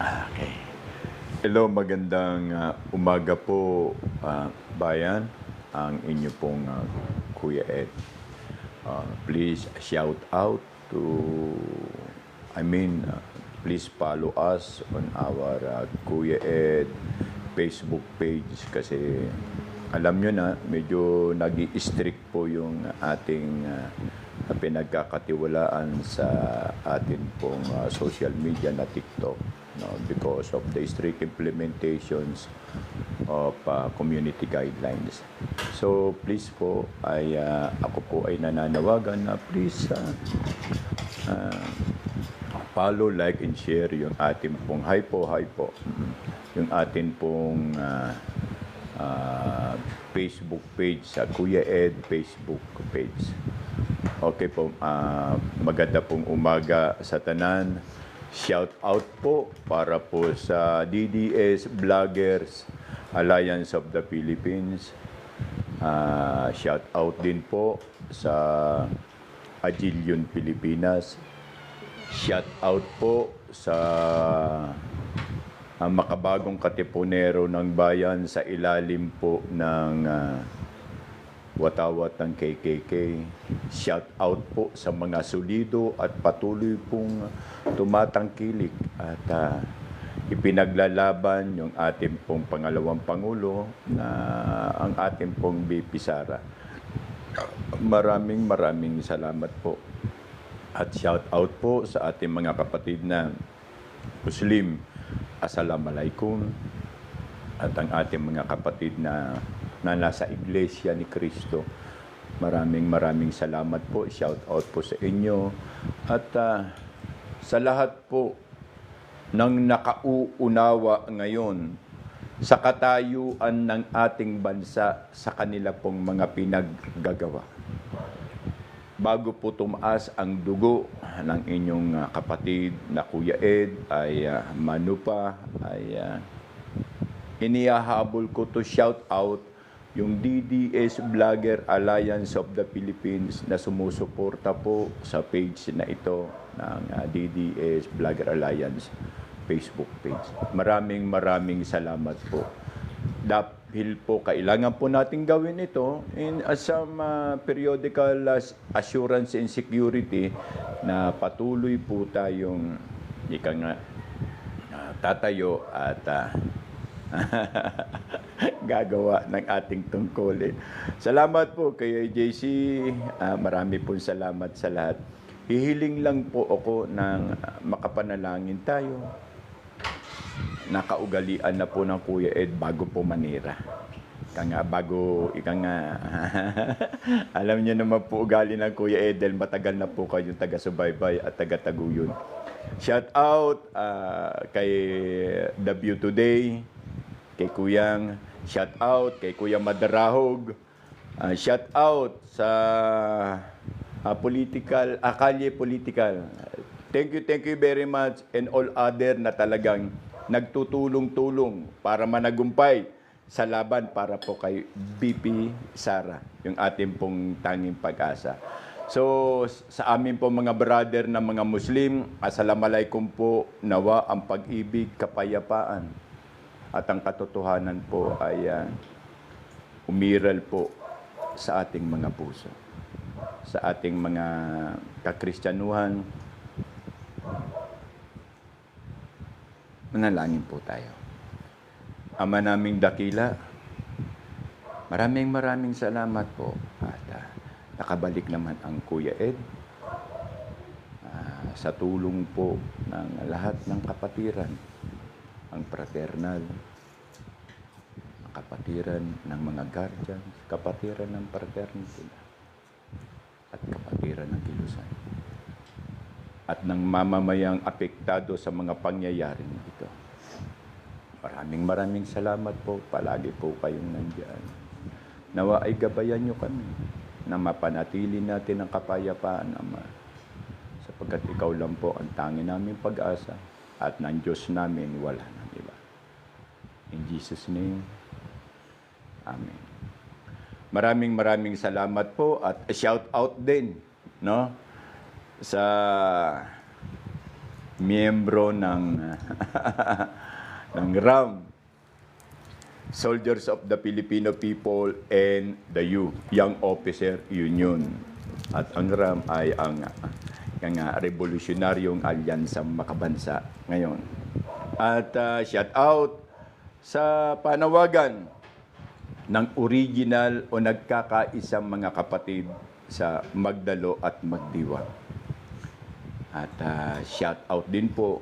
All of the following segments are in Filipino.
Okay. Hello, magandang umaga po, bayan. Ang inyo pong Kuya Ed. Please shout out to, please follow us on our Kuya Ed Facebook page kasi alam nyo na, medyo nag-i-strict po yung ating pinagkakatiwalaan sa atin pong social media na TikTok, no, because of the strict implementations of community guidelines. So please po, ako po ay nananawagan na please follow, like, and share yung ating pong yung ating pong Facebook page sa Kuya Ed Facebook page. Okay po, maganda pong umaga sa tanan. Shout out po para po sa DDS Vloggers Alliance of the Philippines. Shout out din po sa Agilion Pilipinas. Shout out po sa makabagong katipunero ng bayan sa ilalim po ng watawat ng KKK. Shout out po sa mga solido at patuloy pong tumatangkilik at ipinaglalaban yung ating pong pangalawang Pangulo na ang ating pong BP Sara. Maraming salamat po. At shout out po sa ating mga kapatid na Muslim. Assalamualaikum. At ang ating mga kapatid na nasa Iglesia ni Cristo. Maraming salamat po. Shout out po sa inyo. At sa lahat po ng nakauunawa ngayon sa katayuan ng ating bansa sa kanila pong mga pinaggagawa. Bago po tumaas ang dugo ng inyong kapatid na Kuya Ed ay manupa ay inihahabol ko to shout out yung DDS Vlogger Alliance of the Philippines na sumusuporta po sa page na ito ng DDS Vlogger Alliance Facebook page. Maraming salamat po. Dahil po kailangan po natin gawin ito in some periodical assurance and security na patuloy po tayong tatayo at gagawa ng ating tungkulin. Salamat po kay JC. Marami pong salamat sa lahat. Hihiling lang po ako ng makapanalangin tayo. Nakaugalian na po ng Kuya Ed bago po manira. Alam niyo naman po ugali ng Kuya Ed dahil matagal na po kayong taga-subaybay at taga-taguyod. Shout out kay The View Today, kay Kuyang, shout out kay Kuya Madarahog, shout out sa Kalye Political. Thank you very much and all other na talagang nagtutulong-tulong para managumpay sa laban para po kay BP Sara, yung ating pong tanging pag-asa. So, sa amin po mga brother na mga Muslim, assalamualaikum po, nawa ang pag-ibig, kapayapaan, at ang katotohanan po ay umiral po sa ating mga puso, sa ating mga kakristyanuhan. Manalangin po tayo. Ama naming dakila, maraming salamat po at nakabalik naman ang Kuya Ed sa tulong po ng lahat ng kapatiran, ang fraternal, ang kapatiran ng mga guardians, kapatiran ng fraternity at kapatiran ng kilusan at ng mamamayang apektado sa mga pangyayaring ito. Maraming salamat po. Palagi po kayong nandiyan. Nawa ay gabayan nyo kami na mapanatili natin ang kapayapaan, Ama. Sapagkat ikaw lang po ang tanging naming pag-asa at ng Diyos namin wala nang iba. In Jesus' name, Amen. Maraming salamat po at shout out din, no? Sa miyembro ng ng RAM, Soldiers of the Filipino People and the Young Officer Union. At ang RAM ay ang revolusyonaryong alyansang makabansa ngayon. At shout out sa panawagan ng original o nagkakaisang mga kapatid sa Magdalo at Magdiwang. At shout out din po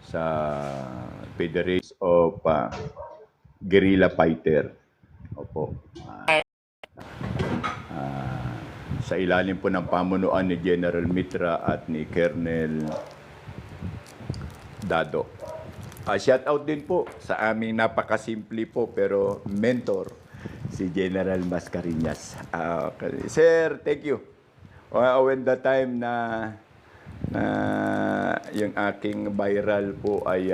sa Federation of Guerrilla Fighter. Opo. Sa ilalim po ng pamunuan ni General Mitra at ni Colonel Dado. Shout out din po sa aming napakasimple po pero mentor, si General Mascareñas. Sir, thank you. When the time na yung aking viral po ay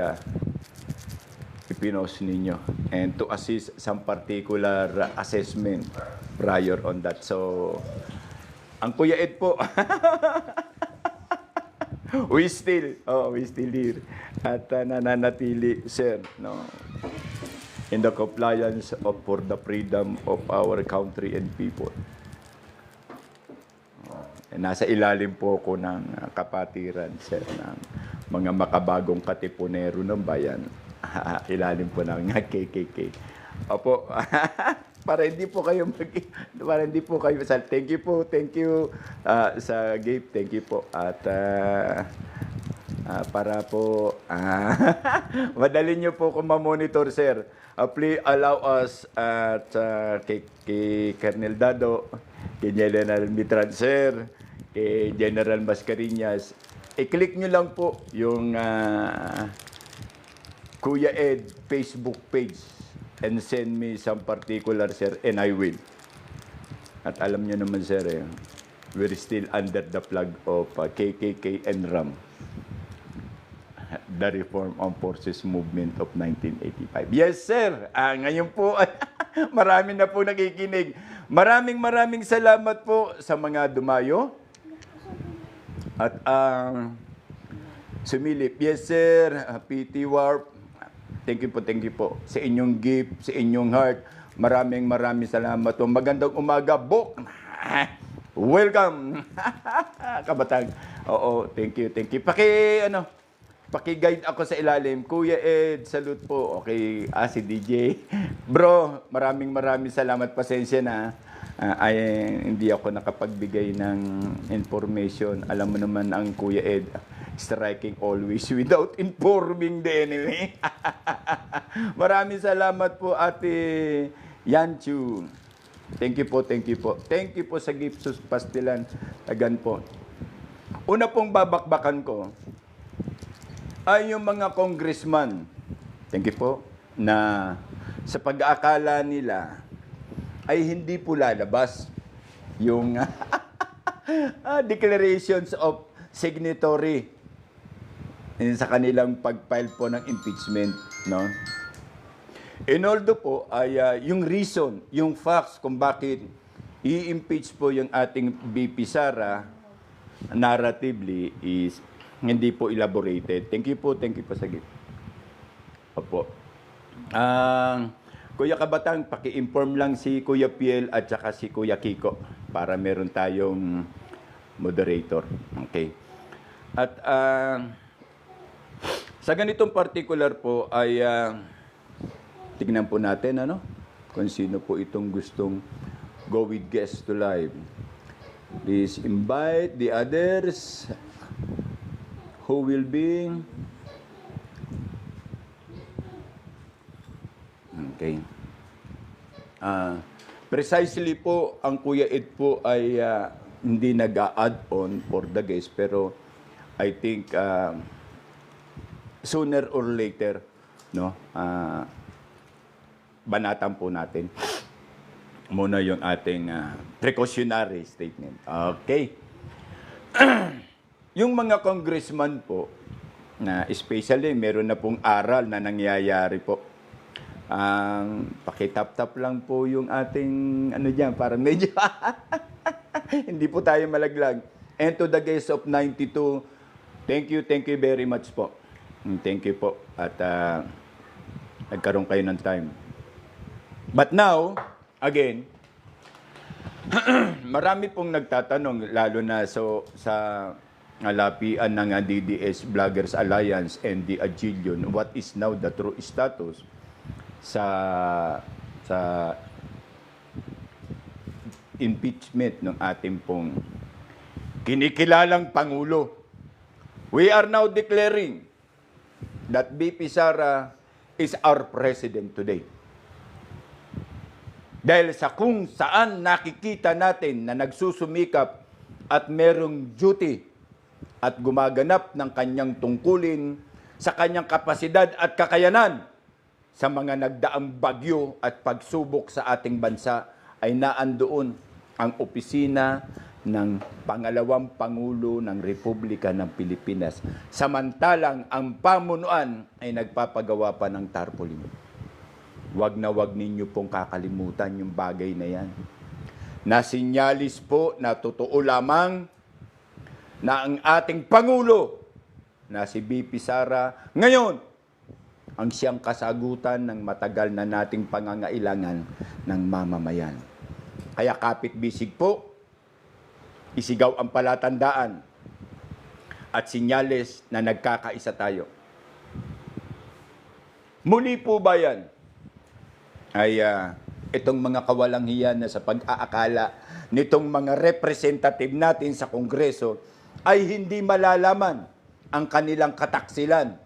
ipinost ninyo and to assist some particular assessment prior on that. So, ang Kuya Ed po, we still here at nananatili, sir, no, in the compliance of for the freedom of our country and people. Nasa ilalim po ko ng kapatiran, sir, ng mga makabagong katipunero ng bayan. Ilalim po ng KKK. Opo. Para hindi po kayo thank you sa gift, thank you po. At para po madali niyo po kung ma-monitor, sir. Please allow us at kay Colonel Dado, kay General Mitran, sir, kay General Mascareñas, i-click nyo lang po yung Kuya Ed Facebook page and send me some particular, sir, and I will. At alam nyo naman, sir, we're still under the flag of KKK and RAM, the Reform Armed Forces Movement of 1985. Yes, sir. Ngayon po, marami na po nakikinig. Maraming salamat po sa mga dumayo at sumilip. Yes, sir. PT Warp. Thank you po sa inyong gift, sa inyong heart. Maraming salamat po. Magandang umaga, Bok. Welcome. Kabatang. Oo, thank you. Paki-guide ako sa ilalim. Kuya Ed, salute po. Okay, si DJ. Bro, maraming salamat. Pasensya na. Hindi ako nakapagbigay ng information. Alam mo naman ang Kuya Ed, striking always without informing the enemy. Maraming salamat po, Ate Yanchu. Thank you po. Thank you po sa gift sus pastilan. Agan po. Una pong babakbakan ko ay yung mga congressman, thank you po, na sa pag-aakala nila ay hindi po lalabas yung declarations of signatory sa kanilang pag-file po ng impeachment, no? In although po ay yung reason, yung facts kung bakit i-impeach po yung ating VP Sara narratively is hindi po elaborated. Thank you po sa gift. Opo. Kuya Kabatang, paki-inform lang si Kuya Piel at saka si Kuya Kiko para meron tayong moderator. Okay. At sa ganitong particular po ay tignan po natin kung sino po itong gustong go with guest to live. Please invite the others who will be okay. Precisely po ang Kuya Ed po ay hindi nag-a-add on for the guest, pero I think sooner or later, no, banatan po natin muna yung ating precautionary statement. Okay. Yung mga congressman po, na especially meron na pong aral na nangyayari po. Pakitap-tap lang po yung ating dyan, para medyo hindi po tayo malaglag. And to the guests of 92 Thank you very much po. Thank you po. At nagkaroon kayo ng time. But now, again, marami pong nagtatanong, lalo na sa alapian ng DDS Vloggers Alliance and the Agilion, what is now the true status sa impeachment ng ating pong kinikilalang Pangulo. We are now declaring that BP Sara is our president today. Dahil sa kung saan nakikita natin na nagsusumikap at merong duty at gumaganap ng kanyang tungkulin sa kanyang kapasidad at kakayanan sa mga nagdaang bagyo at pagsubok sa ating bansa, ay naandoon ang opisina ng pangalawang Pangulo ng Republika ng Pilipinas. Samantalang ang pamunuan ay nagpapagawa pa ng tarpaulin. Wag na wag ninyo pong kakalimutan yung bagay na yan. Nasinyalis po na totoo lamang na ang ating Pangulo na si BP Sara ngayon ang siyang kasagutan ng matagal na nating pangangailangan ng mamamayan. Kaya kapit-bisig po, isigaw ang palatandaan at sinyales na nagkakaisa tayo. Muli po ba yan ay itong mga kawalang hiya na sa pag-aakala nitong mga representative natin sa Kongreso ay hindi malalaman ang kanilang kataksilan,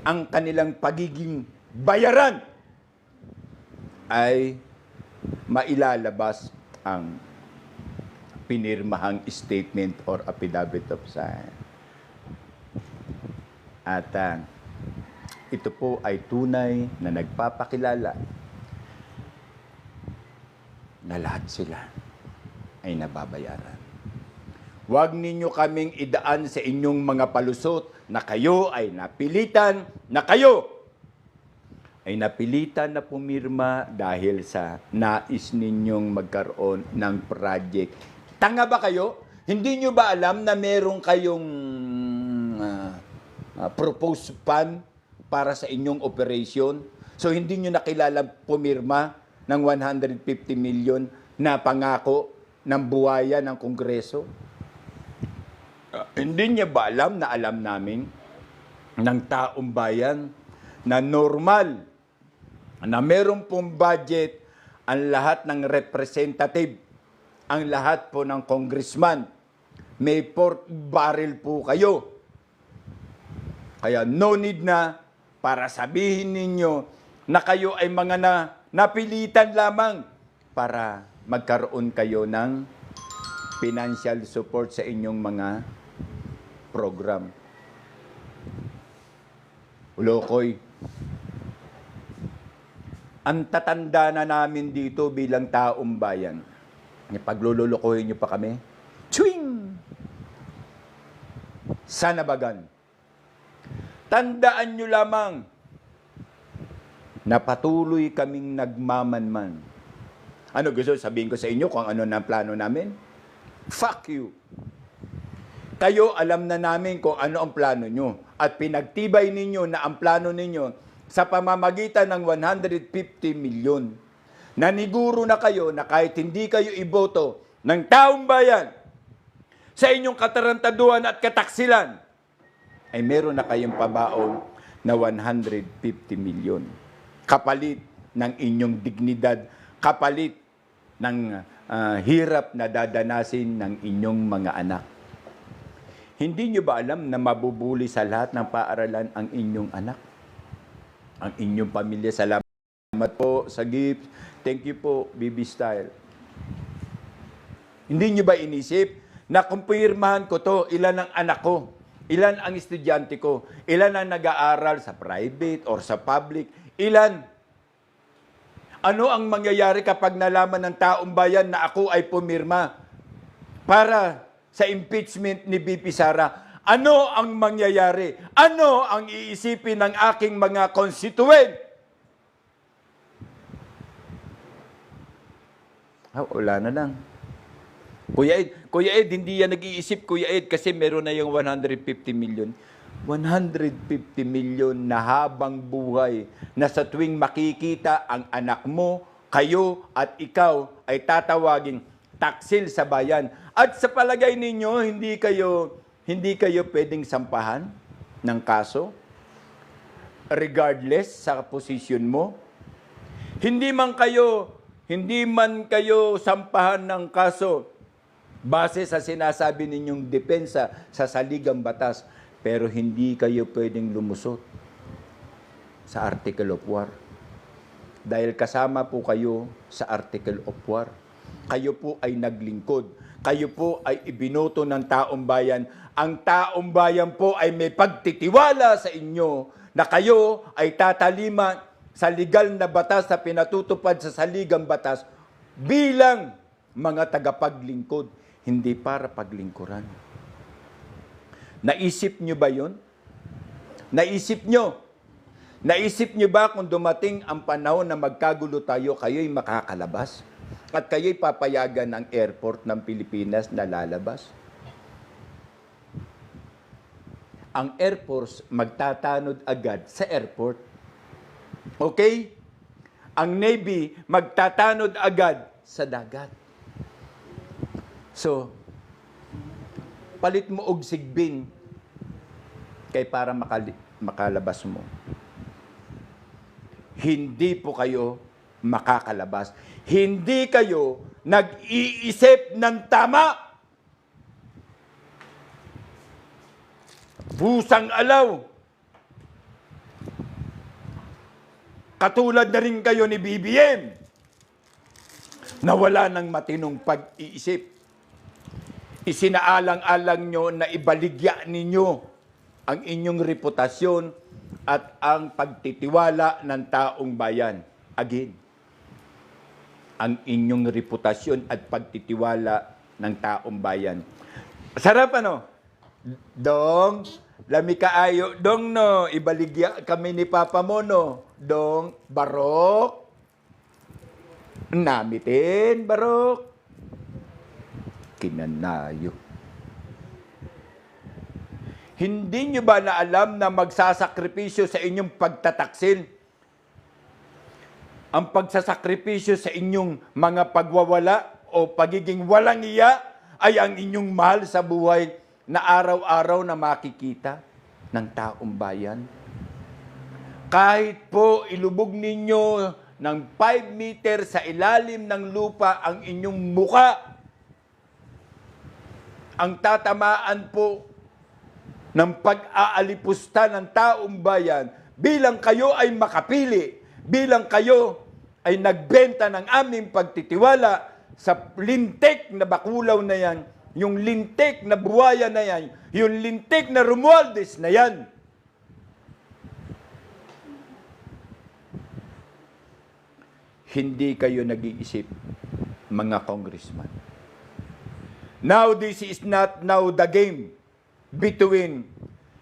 ang kanilang pagiging bayaran, ay mailalabas ang pinirmahang statement or affidavit of sign. At ito po ay tunay na nagpapakilala na lahat sila ay nababayaran. Huwag ninyo kaming idaan sa inyong mga palusot na kayo ay napilitan na pumirma dahil sa nais ninyong magkaroon ng project. Tanga ba kayo? Hindi nyo ba alam na meron kayong proposed fund para sa inyong operation? So hindi nyo nakilala pumirma ng 150 million na pangako ng buwaya ng Kongreso? Hindi niya ba alam na alam namin ng taong bayan na normal na meron pong budget ang lahat ng representative, ang lahat po ng congressman, may pork barrel po kayo. Kaya no need na para sabihin ninyo na kayo ay mga napilitan lamang para magkaroon kayo ng financial support sa inyong mga program. Ulokoy, ang tatanda na namin dito bilang taong bayan, paglululokohin nyo pa kami, chwing! Sanabagan. Tandaan nyo lamang na patuloy kaming nagmamanman. Ano gusto sabihin ko sa inyo kung ano na plano namin? Fuck you! Kayo alam na namin kung ano ang plano nyo at pinagtibay ninyo na ang plano ninyo sa pamamagitan ng 150 milyon. Naniguro na kayo na kahit hindi kayo iboto ng taong bayan sa inyong katarantaduhan at kataksilan, ay meron na kayong pabaon na 150 milyon. Kapalit ng inyong dignidad, kapalit ng hirap na dadanasin ng inyong mga anak. Hindi nyo ba alam na mabubuli sa lahat ng paaralan ang inyong anak? Ang inyong pamilya. Salamat po sa gift. Thank you po, BB Style. Hindi nyo ba inisip na kung pirmahan ko to, ilan ang anak ko? Ilan ang estudyante ko? Ilan ang nag-aaral sa private or sa public? Ilan? Ano ang mangyayari kapag nalaman ng taong bayan na ako ay pumirma para sa impeachment ni BP Sara? Ano ang mangyayari? Ano ang iisipin ng aking mga constituent? Wala na lang. Kuya Ed, hindi yan nag-iisip, Kuya Ed, kasi meron na yung 150 million. 150 million na habang buhay na sa tuwing makikita ang anak mo, kayo at ikaw ay tatawaging taksil sa bayan. At sa palagay ninyo, hindi kayo pwedeng sampahan ng kaso regardless sa posisyon mo. Hindi man kayo sampahan ng kaso base sa sinasabi ninyong depensa sa saligang batas, pero hindi kayo pwedeng lumusot sa Article of War. Dahil kasama po kayo sa Article of War. Kayo po ay naglingkod. Kayo po ay ibinoto ng taong bayan. Ang taong bayan po ay may pagtitiwala sa inyo na kayo ay tatalima sa legal na batas na pinatutupad sa saligang batas bilang mga tagapaglingkod, hindi para paglingkuran. Naisip nyo ba yun? Naisip nyo ba kung dumating ang panahon na magkagulo tayo, kayo'y makakalabas? At kayo'y papayagan ng airport ng Pilipinas na lalabas? Ang Air Force magtatanod agad sa airport. Okay? Ang Navy magtatanod agad sa dagat. So, palit mo og sigbin kay para makalabas mo. Hindi po kayo makakalabas. Hindi kayo nag-iisip ng tama. Busang alaw. Katulad na rin kayo ni BBM na wala ng matinong pag-iisip. Isinaalang-alang nyo na ibaligya ninyo ang inyong reputasyon at ang pagtitiwala ng taong bayan. Again, ang inyong reputasyon at pagtitiwala ng taong bayan. Sarap ano? Dong, lami kaayo. Dong no, ibaligya kami ni Papa mo no. Dong, barok. Namitin, barok. Kinanayo. Hindi nyo ba na alam na magsasakripisyo sa inyong pagtataksil? Ang pagsasakripisyo sa inyong mga pagwawala o pagiging walang iya ay ang inyong mahal sa buhay na araw-araw na makikita ng taong bayan. Kahit po ilubog ninyo ng 5 meter sa ilalim ng lupa ang inyong muka, ang tatamaan po ng pag-aalipusta ng taong bayan bilang kayo ay makapili, bilang kayo ay nagbenta ng aming pagtitiwala sa lintik na bakulaw na yan, yung lintik na buwaya na yan, yung lintik na Romualdez na yan. Hindi kayo nag-iisip, mga congressman. Now, this is not now the game between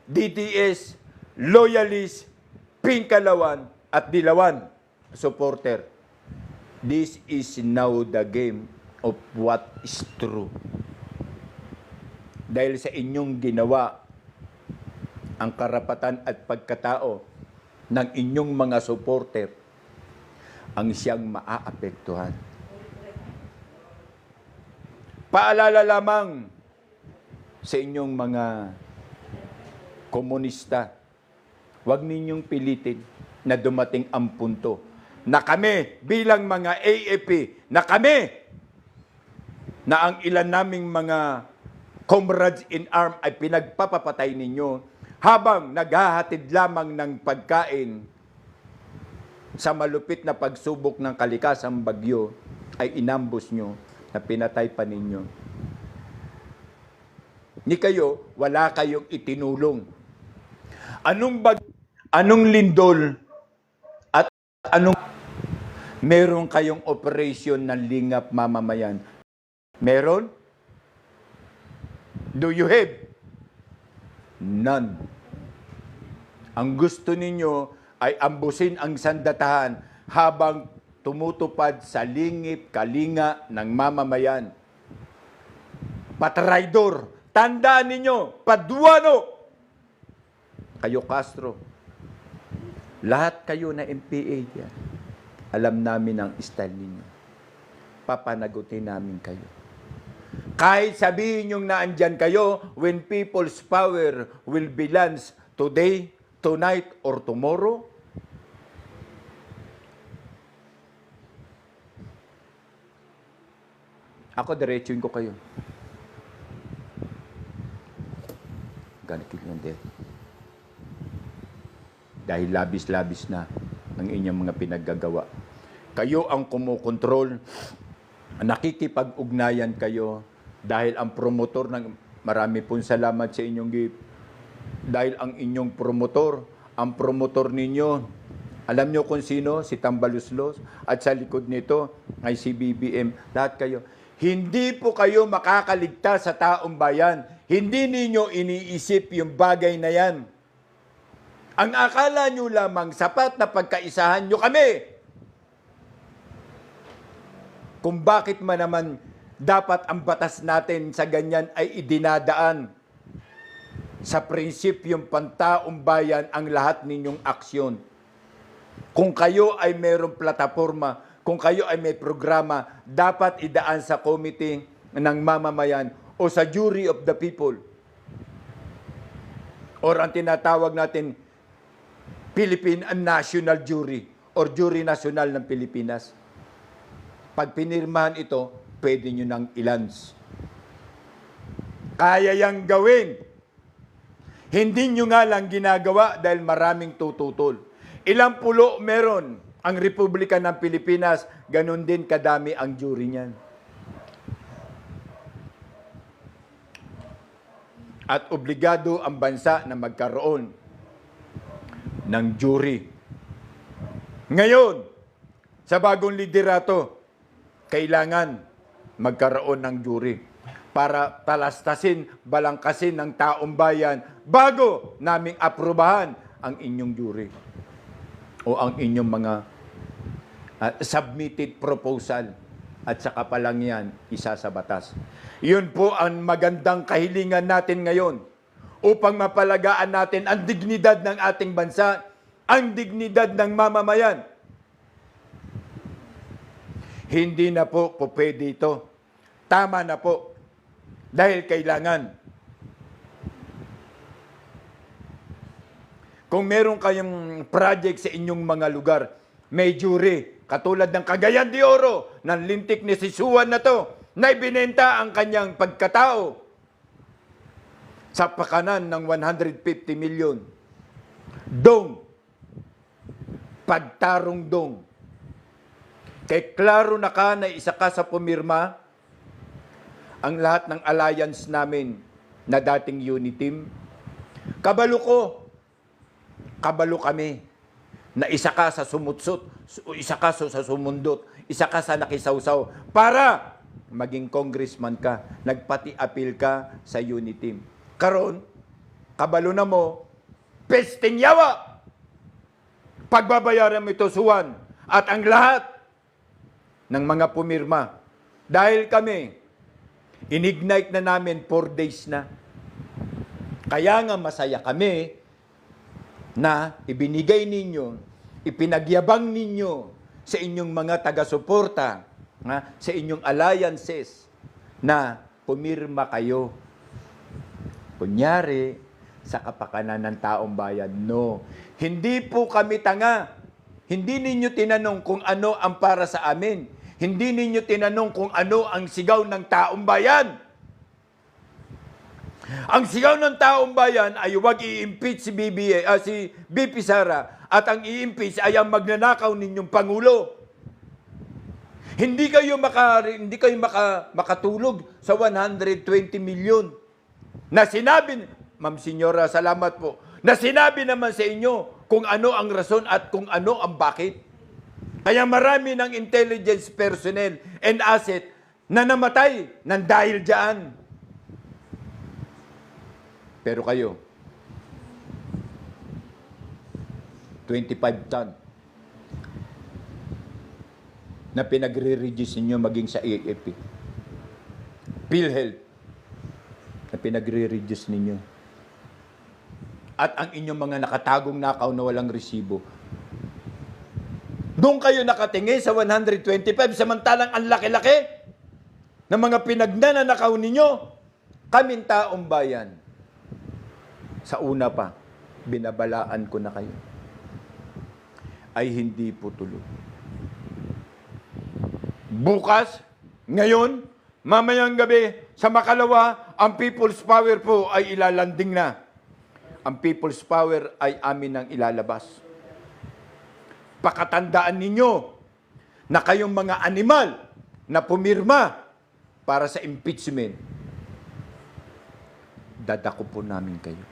DTS, loyalist, Pinkalawan, at Dilawan supporter. This is now the game of what is true. Dahil sa inyong ginawa, ang karapatan at pagkatao ng inyong mga supporter ang siyang maaapektuhan. Paalala lamang sa inyong mga komunista, huwag ninyong pilitin na dumating ang punto na kami bilang mga AFP, na kami na ang ilan naming mga comrades in arm ay pinagpapapatay ninyo habang naghahatid lamang ng pagkain sa malupit na pagsubok ng kalikasang bagyo ay inambus nyo na pinatay pa ninyo. Ni kayo, wala kayong itinulong. Anong lindol at anong meron kayong operasyon ng lingap mamamayan? Meron? Do you have? None. Ang gusto ninyo ay ambusin ang sandatahan habang tumutupad sa lingip kalinga ng mamamayan. patraidor. Tandaan ninyo, Paduano, kayo Castro, lahat kayo na MPA yan. Alam namin ang style ninyo. Papanagutin namin kayo. Kahit sabihin nyo na andyan kayo, when people's power will be launched today, tonight, or tomorrow, ako diretsuin ko kayo. Ganito yun din. Dahil labis-labis na ang inyong mga pinaggagawa. Kayo ang kumukontrol, nakikipag-ugnayan kayo, dahil ang promotor ng, marami pong salamat sa inyong gift, dahil ang inyong promotor, ang promotor ninyo, alam nyo kung sino? Si Tambaluslos, at sa likod nito ay si BBM, lahat kayo. Hindi po kayo makakaligtas sa taong bayan. Hindi ninyo iniisip yung bagay na yan. Ang akala nyo lamang sapat na pagkaisahan nyo kami. Kung bakit man naman dapat ang batas natin sa ganyan ay idinadaan sa prinsipyong pantaong bayan ang lahat ninyong aksyon. Kung kayo ay mayroong plataforma, kung kayo ay may programa, dapat idaan sa committee ng mamamayan o sa jury of the people. Or ang tinatawag natin, Philippine National Jury or Jury National ng Pilipinas. Pag pinirmahan ito, pwede nyo nang ilans. Kaya yang gawin. Hindi nyo nga lang ginagawa dahil maraming tututol. Ilang pulo meron ang Republika ng Pilipinas, ganun din kadami ang jury niyan. At obligado ang bansa na magkaroon ng jury. Ngayon, sa bagong liderato, kailangan magkaroon ng jury para talastasin, balangkasin ng taong bayan bago naming aprubahan ang inyong jury o ang inyong mga submitted proposal at saka pa lang yan isa sa batas. Yun po ang magandang kahilingan natin ngayon upang mapalagaan natin ang dignidad ng ating bansa, ang dignidad ng mamamayan. Hindi na po pwede ito. Tama na po. Dahil kailangan. Kung meron kayong project sa inyong mga lugar, may jury, katulad ng Cagayan de Oro, ng lintik ni Sisuan na to, na ibinenta ang kanyang pagkatao sa pakanan ng 150 million. Dong. Pagtarong dong. Kay klaro na ka na isa ka sa pumirma, ang lahat ng alliance namin na dating Uniteam, kabalo ko, kabalo kami, na isa ka sa sumutsot, isa ka sa sumundot, isa ka sa nakisawsaw, para maging congressman ka, nagpati-appeal ka sa Uniteam. Karon, kabalo na mo, pesting yawa, pagbabayaran mo ito, Suwan, at ang lahat ng mga pumirma. Dahil kami, inignite na namin 4 days na. Kaya nga masaya kami na ibinigay ninyo, ipinagyabang ninyo sa inyong mga taga-suporta, sa inyong alliances, na pumirma kayo. Kunyari, sa kapakanan ng taong bayan. No. Hindi po kami tanga. Hindi ninyo tinanong kung ano ang para sa amin. Hindi ninyo tinanong kung ano ang sigaw ng taong bayan. Ang sigaw ng taong bayan ay huwag i-impeach si BP Sara at ang i-impeach ay ang magnanakaw ninyong Pangulo. Hindi kayo makatulog sa 120 million na sinabi, Ma'am Senyora, salamat po, na sinabi naman sa inyo kung ano ang rason at kung ano ang bakit. Kaya marami ng intelligence personnel and asset na namatay ng dahil dyan. Pero kayo, 25 ton na pinagre-reduce ninyo maging sa AFP, PhilHealth, pinagre-reduce ninyo. At ang inyong mga nakatagong nakaw na walang resibo. Doon kayo nakatingin sa 125, samantalang ang laki-laki ng mga pinagnanakaw ninyo. Kaming taong bayan. Sa una pa, binabalaan ko na kayo. Ay hindi po tuloy. Bukas, ngayon, mamayang gabi, sa makalawa, ang People's Power po ay ilalanding na. Ang People's Power ay amin ang ilalabas. Pakatandaan ninyo na kayong mga animal na pumirma para sa impeachment, dadako po namin kayo.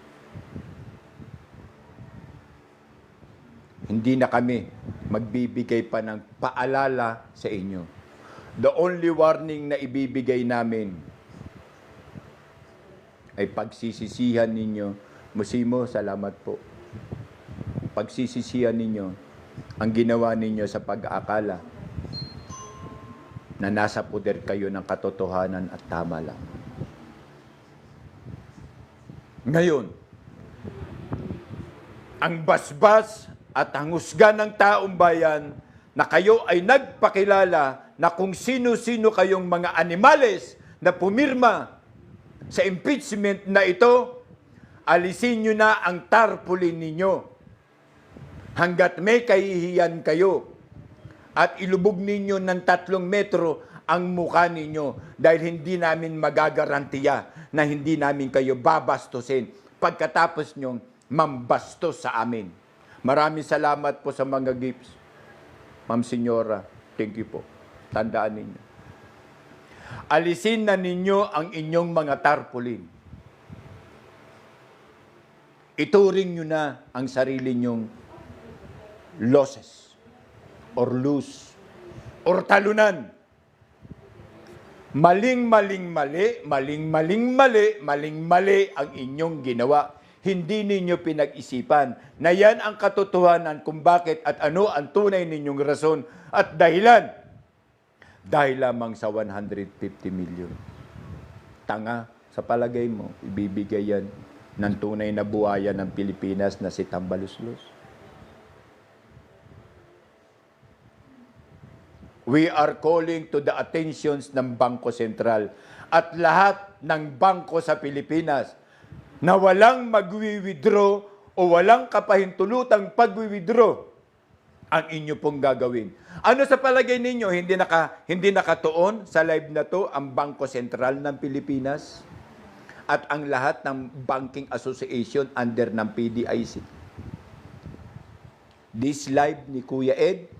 Hindi na kami magbibigay pa ng paalala sa inyo. The only warning na ibibigay namin ay pagsisisihan ninyo. Musimo, salamat po. Pagsisisihan ninyo ang ginawa ninyo sa pag-aakala na nasa poder kayo ng katotohanan at tama lang. Ngayon, ang basbas at ang husga ng taong bayan na kayo ay nagpakilala na kung sino-sino kayong mga animales na pumirma sa impeachment na ito, alisin nyo na ang tarpaulin ninyo hanggat may kahihiyan kayo at ilubog ninyo ng 3 metro ang mukha ninyo dahil hindi namin magagarantiya na hindi namin kayo babastusin pagkatapos nyong mambastos sa amin. Maraming salamat po sa mga gifts. Ma'am Senyora, thank you po. Tandaan ninyo. Alisin na ninyo ang inyong mga tarpaulin. Ituring nyo na ang sarili nyong losses or lose or talunan. Maling-maling mali ang inyong ginawa. Hindi ninyo pinag-isipan na yan ang katotohanan kung bakit at ano ang tunay ninyong rason at dahilan. Dahil lamang sa 150 million. Tanga, sa palagay mo, ibibigay yan ng tunay na buhayan ng Pilipinas na si Tambaluslos. We are calling to the attentions ng Bangko Sentral at lahat ng bangko sa Pilipinas na walang magwi-withdraw o walang kapahintulutang pagwi-withdraw ang inyo pong gagawin. Ano sa palagay ninyo, hindi nakatuon sa live na to ang Bangko Sentral ng Pilipinas at ang lahat ng banking association under ng PDIC? This live ni Kuya Ed,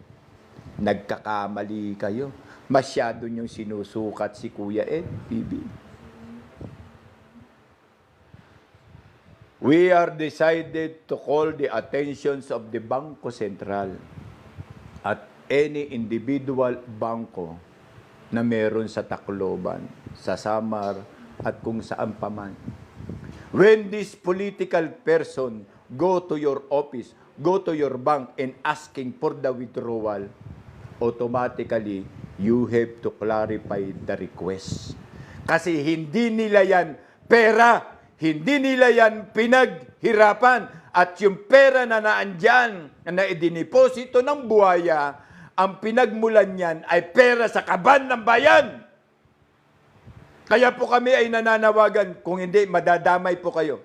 nagkakamali kayo. Masyado niyong sinusukat si Kuya Ed, Bibi. We are decided to call the attentions of the Bangko Sentral at any individual bangko na meron sa Tacloban, sa Samar, at kung saan paman. When this political person go to your office, go to your bank and asking for the withdrawal, automatically, you have to clarify the request. Kasi hindi nila yan pera, hindi nila yan pinaghirapan. At yung pera na naandyan, na idiniposito ng buhaya, ang pinagmulan yan ay pera sa kaban ng bayan. Kaya po kami ay nananawagan, kung hindi, madadamay po kayo.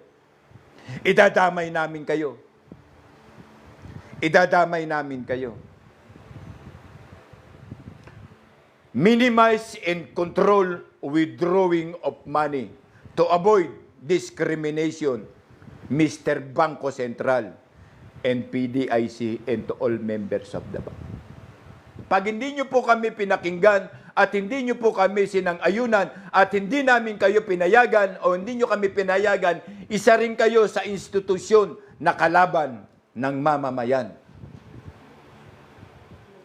Idadamay namin kayo. Idadamay namin kayo. Minimize and control withdrawing of money to avoid discrimination, Mr. Bangko Sentral and PDIC and to all members of the bank. Pag hindi nyo po kami pinakinggan at hindi nyo po kami sinang-ayunan at hindi namin kayo pinayagan o hindi nyo kami pinayagan, isa rin kayo sa institusyon na kalaban ng mamamayan.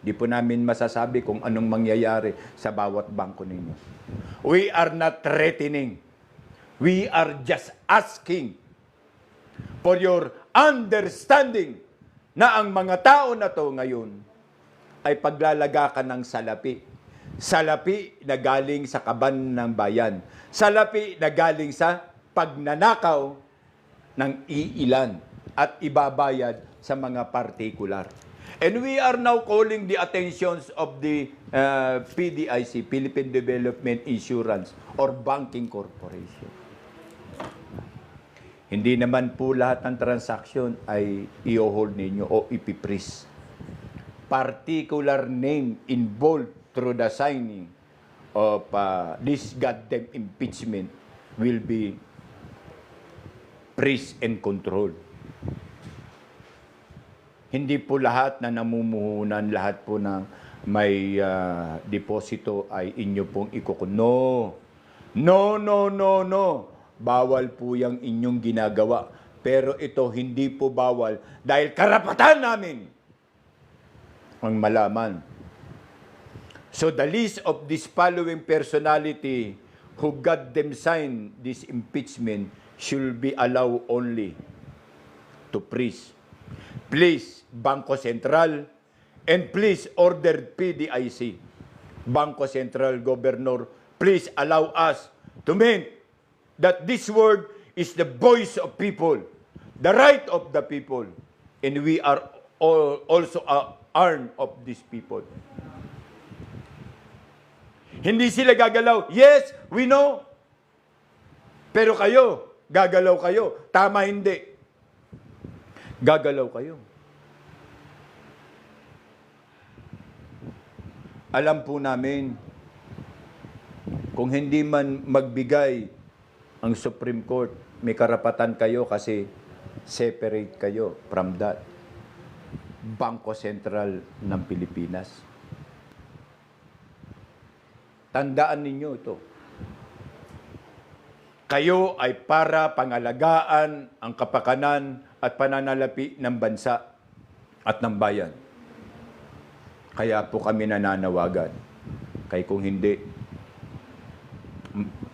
Di po namin masasabi kung anong mangyayari sa bawat bangko ninyo. We are not threatening. We are just asking for your understanding na ang mga tao na to ngayon ay paglalagakan ng salapi. Salapi na galing sa kaban ng bayan. Salapi na galing sa pagnanakaw ng iilan at ibabayad sa mga partikular. And we are now calling the attentions of the PDIC, Philippine Development Insurance or Banking Corporation. Hindi naman po lahat ng transaction ay i-hold ninyo o ipipris. Particular name involved through the signing of this goddamn impeachment will be praised and controlled. Hindi po lahat na namumuhunan, lahat po ng may deposito ay inyo pong ikukuno. No, no, no, no. Bawal po yung inyong ginagawa. Pero ito hindi po bawal dahil karapatan namin ang malaman. So the list of this following personality who got them sign this impeachment should be allowed only to please. Please, Bangko Sentral, and please, order PDIC. Bangko Sentral Governor, please allow us to mean that this word is the voice of people, the right of the people, and we are all also a arm of these people. Hindi sila gagalaw. Yes, we know. Pero kayo, gagalaw kayo. Tama, hindi. Gagalaw kayo. Alam po namin, kung hindi man magbigay ang Supreme Court, may karapatan kayo kasi separate kayo from that. Bangko Sentral ng Pilipinas. Tandaan ninyo ito. Kayo ay para pangalagaan ang kapakanan at pananalapi ng bansa at ng bayan. Kaya po kami nananawagan. Kaya kung hindi,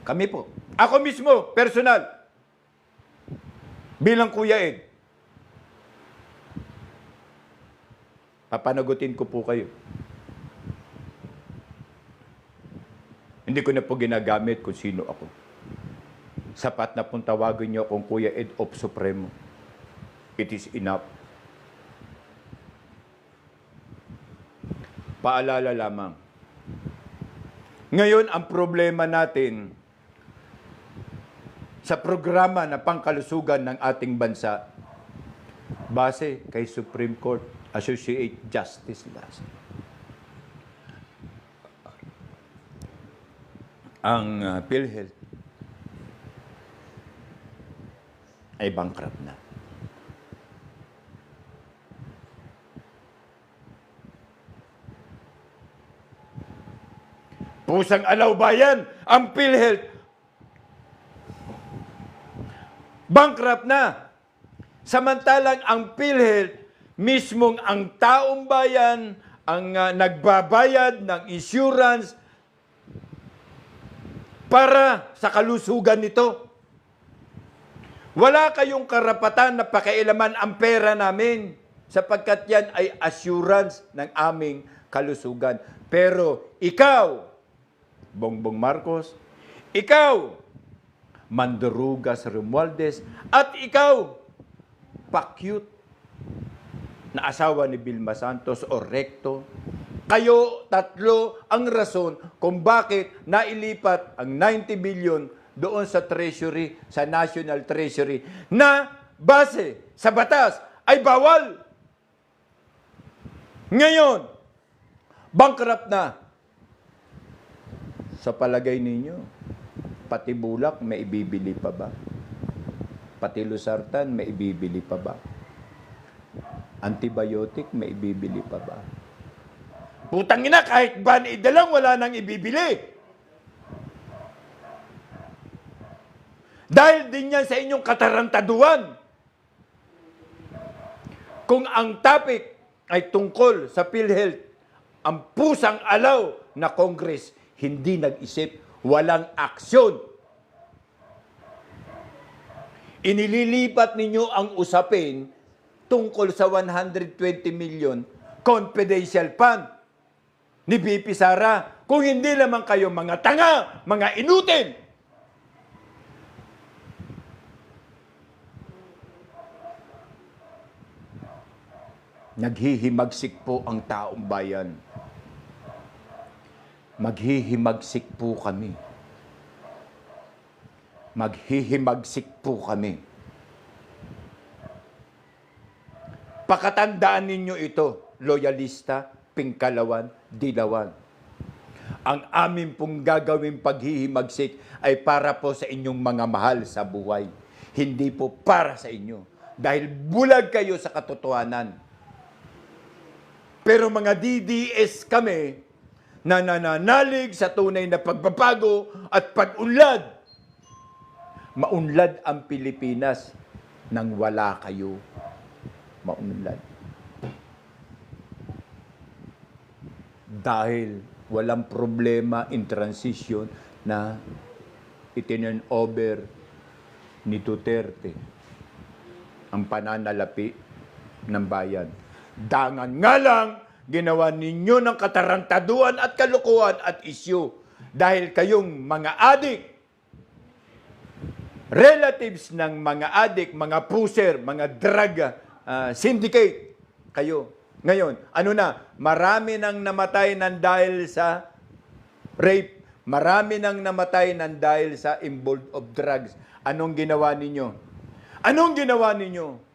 kami po, ako mismo, personal, bilang Kuya Ed, papanagutin ko po kayo. Hindi ko na po ginagamit kung sino ako. Sapat na pong tawagin niyo akong Kuya Ed of Supremo. It is enough. Paalala lamang. Ngayon, ang problema natin sa programa na pangkalusugan ng ating bansa, base kay Supreme Court, Associate Justice last. Ang PhilHealth ay bankrupt na. Pusang alaw bayan, ang PhilHealth bankrupt na. Samantalang ang PhilHealth, mismong ang taong bayan, ang nagbabayad ng insurance para sa kalusugan nito. Wala kayong karapatan na pakialaman ang pera namin sapagkat yan ay assurance ng aming kalusugan. Pero ikaw, Bongbong Marcos, ikaw, Mandurugas Romualdez, at ikaw, Pakyut, na asawa ni Vilma Santos o Recto, kayo tatlo ang rason kung bakit nailipat ang 90 billion doon sa Treasury, sa National Treasury, na base sa batas ay bawal. Ngayon, bankrupt na. Sa palagay ninyo, pati bulak may ibibili pa ba? Pati losartan may ibibili pa ba? Antibiotic may ibibili pa ba? Putang ina, kahit ban idalang wala nang ibibili. Dahil din yan sa inyong katarantaduan. Kung ang topic ay tungkol sa PhilHealth, ang pusang alaw na Congress hindi nag-isip, walang aksyon. Inililipat ninyo ang usapin tungkol sa 120 million confidential fund ni VP Sara. Kung hindi naman kayo mga tanga, mga inutin. Naghihimagsik po ang taong bayan. Maghihimagsik po kami. Maghihimagsik po kami. Pakatandaan ninyo ito, loyalista, Pingkalawan, Dilawan. Ang amin pong gagawing paghihimagsik ay para po sa inyong mga mahal sa buhay. Hindi po para sa inyo. Dahil bulag kayo sa katotohanan. Pero mga DDS kami na nananalig sa tunay na pagbabago at pag-unlad. Maunlad ang Pilipinas nang wala kayo. Maunlad. Dahil walang problema in transition na itinurn over ni Duterte ang pananalapi ng bayan. Dangan nga lang, ginawa ninyo ng katarantaduan at kalukuhan at isyu dahil kayong mga adik, relatives ng mga adik, mga puser, mga drug syndicate kayo. Ngayon, ano na, marami nang namatay ng dahil sa rape, marami nang namatay ng dahil sa involved of drugs. Anong ginawa ninyo? Anong ginawa ninyo?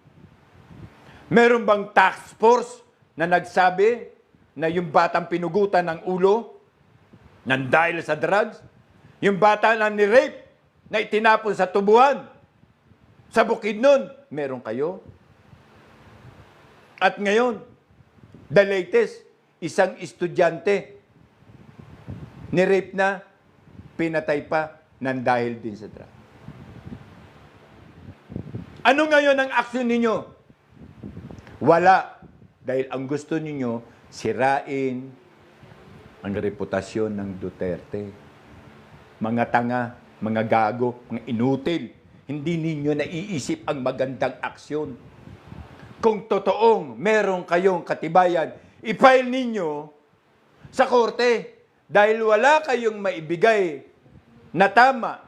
Meron bang task force na nagsabi na yung batang pinugutan ng ulo ng dahil sa drugs? Yung bata na ni-rape na itinapon sa tubuhan? Sa Bukidnon? Meron kayo? At ngayon, the latest, isang estudyante ni-rape na, pinatay pa ng dahil din sa drugs. Ano ngayon ang aksyon ninyo? Wala. Dahil ang gusto ninyo, sirain ang reputasyon ng Duterte. Mga tanga, mga gago, mga inutil. Hindi ninyo naiisip ang magandang aksyon. Kung totoong meron kayong katibayan, i-file ninyo sa korte. Dahil wala kayong maibigay na tama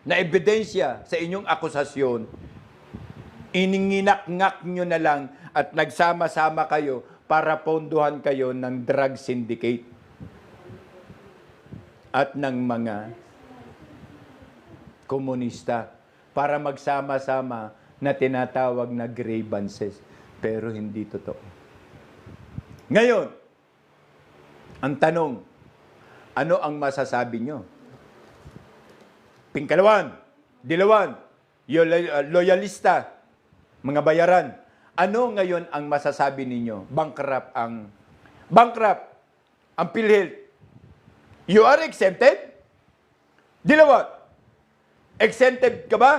na ebidensya sa inyong akusasyon, ininginak-ngak nyo na lang at nagsama-sama kayo para ponduhan kayo ng drug syndicate at ng mga komunista para magsama-sama na tinatawag na grievances. Pero hindi totoo. Ngayon, ang tanong, ano ang masasabi nyo? Pingkalawan, Dilawan, loyalista, mga bayaran. Ano ngayon ang masasabi ninyo? Bankrupt ang PhilHealth. You are exempted? Dilawan, exempted ka ba?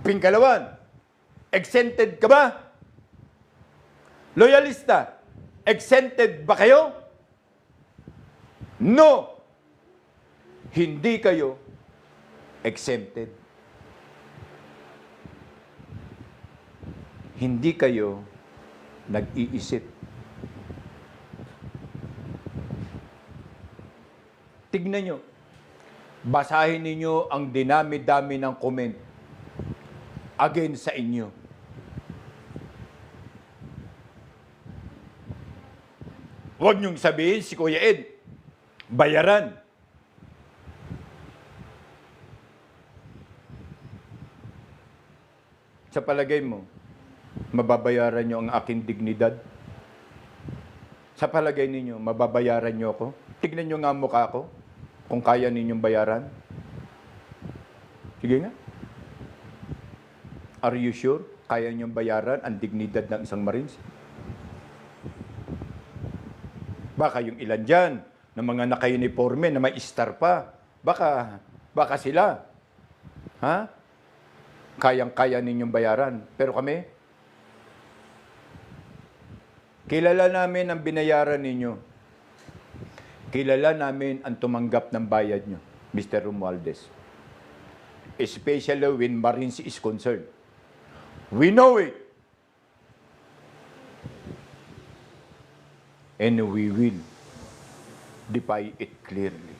Pingkalawan, exempted ka ba? Loyalista, exempted ba kayo? No! Hindi kayo exempted. Hindi kayo nag-iisip. Tignan nyo. Basahin ninyo ang dinami-dami ng comment against sa inyo. Huwag niyong sabihin si Kuya Ed, bayaran. Sa palagay mo, mababayaran niyo ang aking dignidad? Sa palagay ninyo, mababayaran niyo ako? Tignan niyo nga ang mukha ko, kung kaya ninyong bayaran. Sige nga. Are you sure? Kaya niyong bayaran ang dignidad ng isang Marines? Baka yung ilan dyan, ng mga naka-uniforme na may star pa, baka sila. Ha? Kayang-kaya ninyong bayaran. Pero kami, kilala namin ang binayaran ninyo. Kilala namin ang tumanggap ng bayad nyo, Mr. Romualdez. Especially when Marines is concerned. We know it. And we will defy it clearly.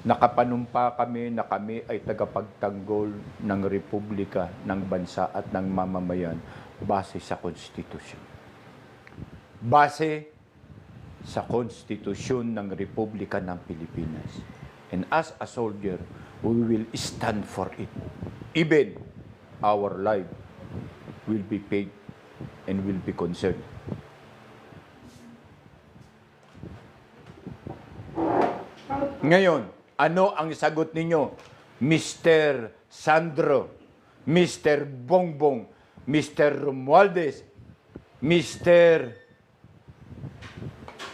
Nakapanumpa kami na kami ay tagapagtanggol ng republika, ng bansa at ng mamamayan base sa konstitusyon. Base sa konstitusyon ng Republika ng Pilipinas. And as a soldier, we will stand for it. Even our life will be paid and will be concerned. Ngayon, ano ang sagot ninyo? Mr. Sandro, Mr. Bongbong, Mr. Romualdez, Mr.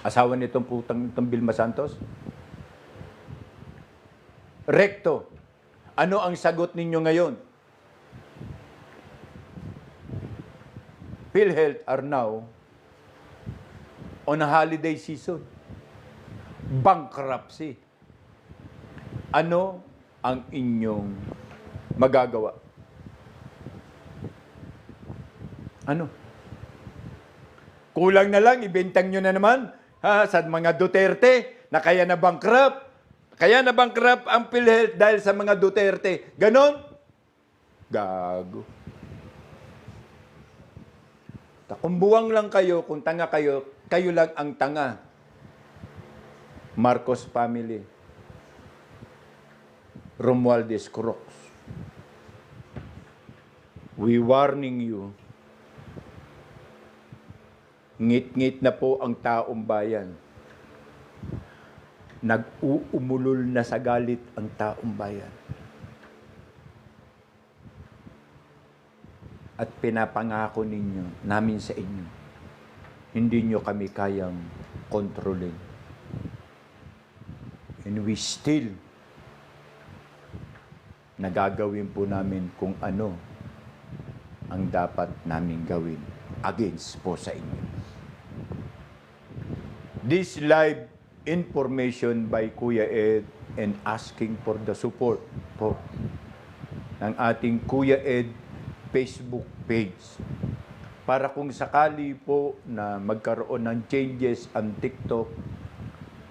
asawa nitong itong Vilma Santos? Recto, ano ang sagot ninyo ngayon? PhilHealth are now on a holiday season. Bankruptcy. Ano ang inyong magagawa? Ano? Kulang na lang, ibentang nyo na naman sa mga Duterte na kaya na bankrupt. Kaya na bankrupt ang PhilHealth dahil sa mga Duterte. Ganon? Gago. Kung buwang lang kayo, kung tanga kayo, kayo lang ang tanga. Marcos family. Romualdez Crooks. We warning you. Ngit-ngit na po ang taong bayan. Nag-uumulol na sa galit ang taong bayan. At pinapangako ninyo, namin sa inyo, hindi nyo kami kayang kontrolin. And we still nagagawin po namin kung ano ang dapat namin gawin against po sa inyo. This live information by Kuya Ed and asking for the support po ng ating Kuya Ed Facebook page para kung sakali po na magkaroon ng changes ang TikTok,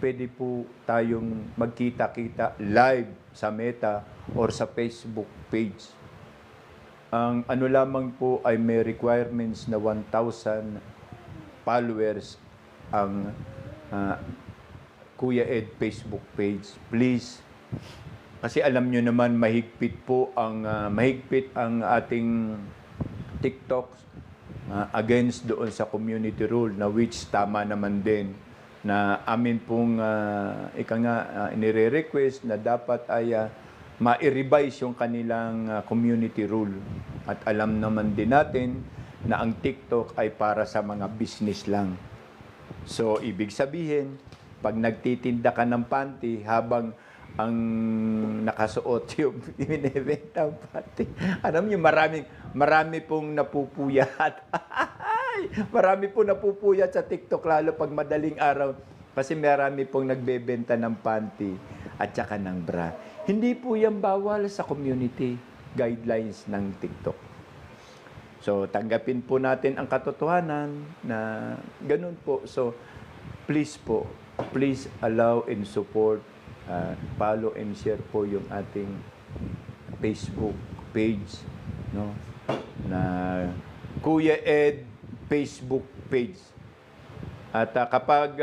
pwede po tayong magkita-kita live sa Meta or sa Facebook page. Ang ano lamang po ay may requirements na 1,000 followers ang Kuya Ed Facebook page. Please, kasi alam nyo naman mahigpit ang ating TikToks against doon sa community rule na which tama naman din na amin pong inire-request na dapat ay ma-revise yung kanilang community rule. At alam naman din natin na ang TikTok ay para sa mga business lang. So, ibig sabihin, pag nagtitinda ka ng panty habang ang nakasuot yung binibentang panty, alam niyo, marami pong napupuyat. Marami pong napupuyat sa TikTok, lalo pag madaling araw. Kasi marami pong nagbebenta ng panty at saka ng bra. Hindi po yan bawal sa community guidelines ng TikTok. So, tanggapin po natin ang katotohanan na ganun po. So, please po, please allow and support, follow and share po yung ating Facebook page, no? Na Kuya Ed Facebook page. At kapag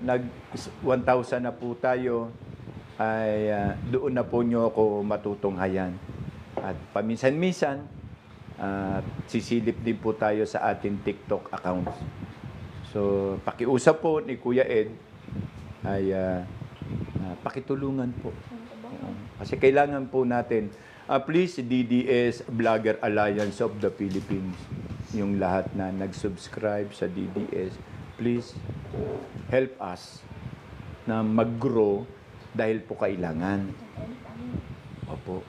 nag 1,000 na po tayo, ay doon na po nyo ako matutunghayan. At paminsan-minsan, sisilip din po tayo sa ating TikTok accounts. So, pakiusap po ni Kuya Ed ay pakitulungan po. Kasi kailangan po natin, please, DDS Vlogger Alliance of the Philippines, yung lahat na nag-subscribe sa DDS, please help us na mag-grow dahil po kailangan. Opo.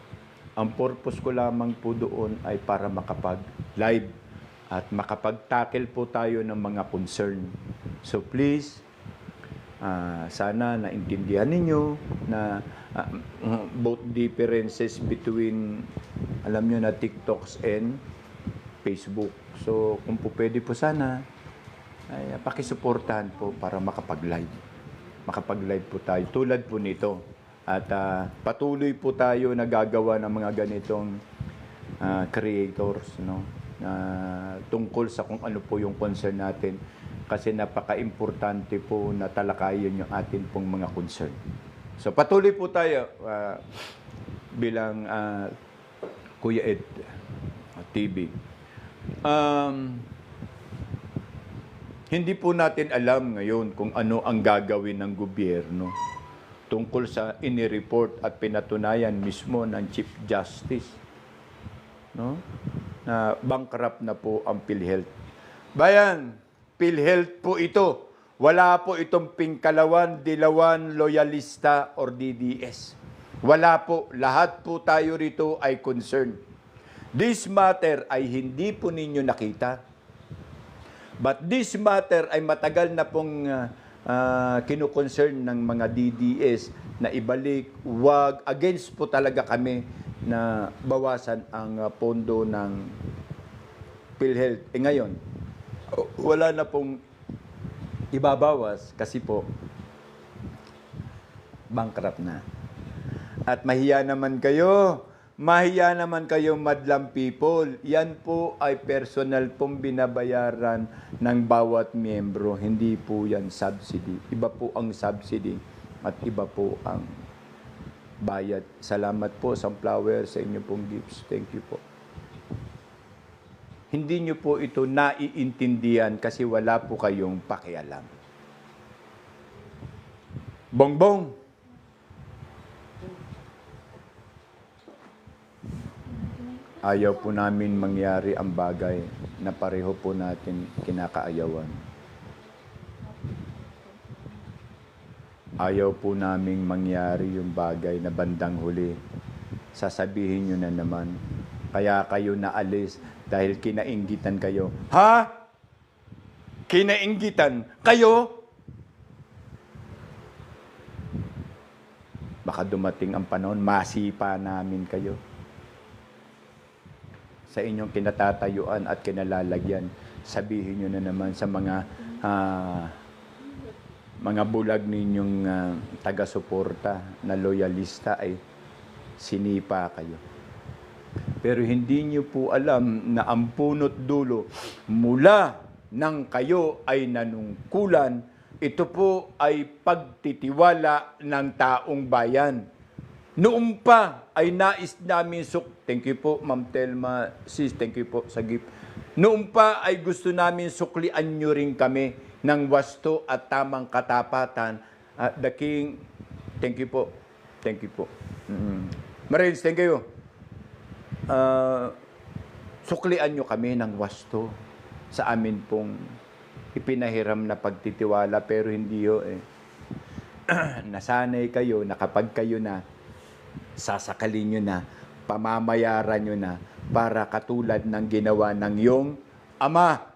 Ang purpose ko lamang po doon ay para makapag-live at makapag-tackle po tayo ng mga concern. So please, sana naintindihan ninyo na both differences between, alam nyo na, TikToks and Facebook. So kung po pwede po sana, ay pakisuportahan po para makapag-live. Makapag-live po tayo. Tulad po nito. At patuloy po tayo na gagawa ng mga ganitong creators, no? Tungkol sa kung ano po yung concern natin. Kasi napaka-importante po na talakayin yung atin pong mga concern. So patuloy po tayo bilang Kuya Ed TV. Hindi po natin alam ngayon kung ano ang gagawin ng gobyerno tungkol sa inireport at pinatunayan mismo ng Chief Justice, no? Na bankrupt na po ang PhilHealth. Bayan, PhilHealth po ito. Wala po itong Pingkalawan, Dilawan, Loyalista, or DDS. Wala po. Lahat po tayo rito ay concerned. This matter ay hindi po ninyo nakita. But this matter ay matagal na pong kinukoncern ng mga DDS na ibalik, wag, against po talaga kami na bawasan ang pondo ng PhilHealth. Ngayon, wala na pong ibabawas kasi po bankrupt na. At mahiya naman kayo. Mahiya naman kayo, madlang people. Yan po ay personal pong binabayaran ng bawat miyembro. Hindi po yan subsidy. Iba po ang subsidy at iba po ang bayad. Salamat po, Sunflower, sa inyo pong gifts. Thank you po. Hindi nyo po ito naiintindihan kasi wala po kayong pakialam. Bongbong! Ayaw po namin mangyari ang bagay na pareho po natin kinakaayawan. Ayaw po naming mangyari yung bagay na bandang huli. Sasabihin nyo na naman, kaya kayo naalis dahil kinainggitan kayo. Ha? Kinainggitan kayo? Baka dumating ang panahon, masipa namin kayo sa inyong kinatatayuan at kinalalagyan. Sabihin nyo na naman sa mga bulag ninyong taga-suporta na loyalista ay sinipa kayo. Pero hindi nyo po alam na ang punot dulo mula nang kayo ay nanungkulan, ito po ay pagtitiwala ng taong bayan. Noong pa ay nais namin thank you po, Ma'am Telma, sis, thank you po sa gift. Noong pa ay gusto namin suklian nyo rin kami ng wasto at tamang katapatan. The King, thank you po. Thank you po. Marines, thank you. Suklian nyo kami ng wasto sa amin pong ipinahiram na pagtitiwala, pero hindi yo nasanay kayo na kapag kayo na sasakalin nyo na, pamamayaran nyo na para katulad ng ginawa ng iyong ama.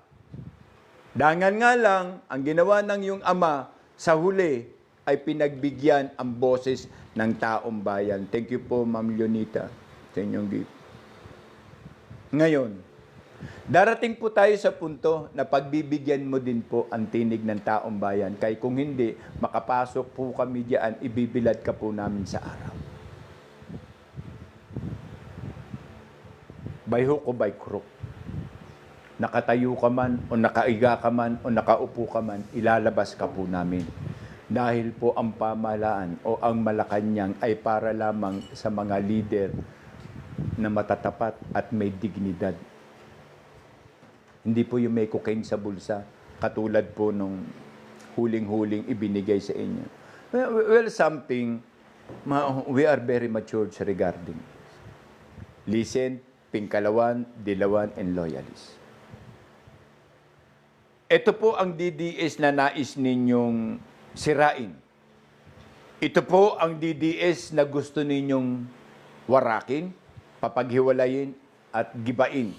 Dangan nga lang, ang ginawa ng iyong ama sa huli ay pinagbigyan ang boses ng taong bayan. Thank you po, Ma'am Leonita, sa inyong gift. Ngayon, darating po tayo sa punto na pagbibigyan mo din po ang tinig ng taong bayan. Kaya kung hindi, makapasok po kami diyan, ibibilad ka po namin sa araw. By hook o by crook. Nakatayo ka man, o nakaiga ka man, o nakaupo ka man, ilalabas ka po namin. Dahil po ang pamahalaan o ang Malacanang ay para lamang sa mga leader na matatapat at may dignidad. Hindi po yung may cocaine sa bulsa, katulad po nung huling-huling ibinigay sa inyo. Well, we are very mature regarding. Listen, Pingkalawan, Dilawan, and Loyalists. Ito po ang DDS na nais ninyong sirain. Ito po ang DDS na gusto ninyong warakin, papaghiwalayin, at gibain.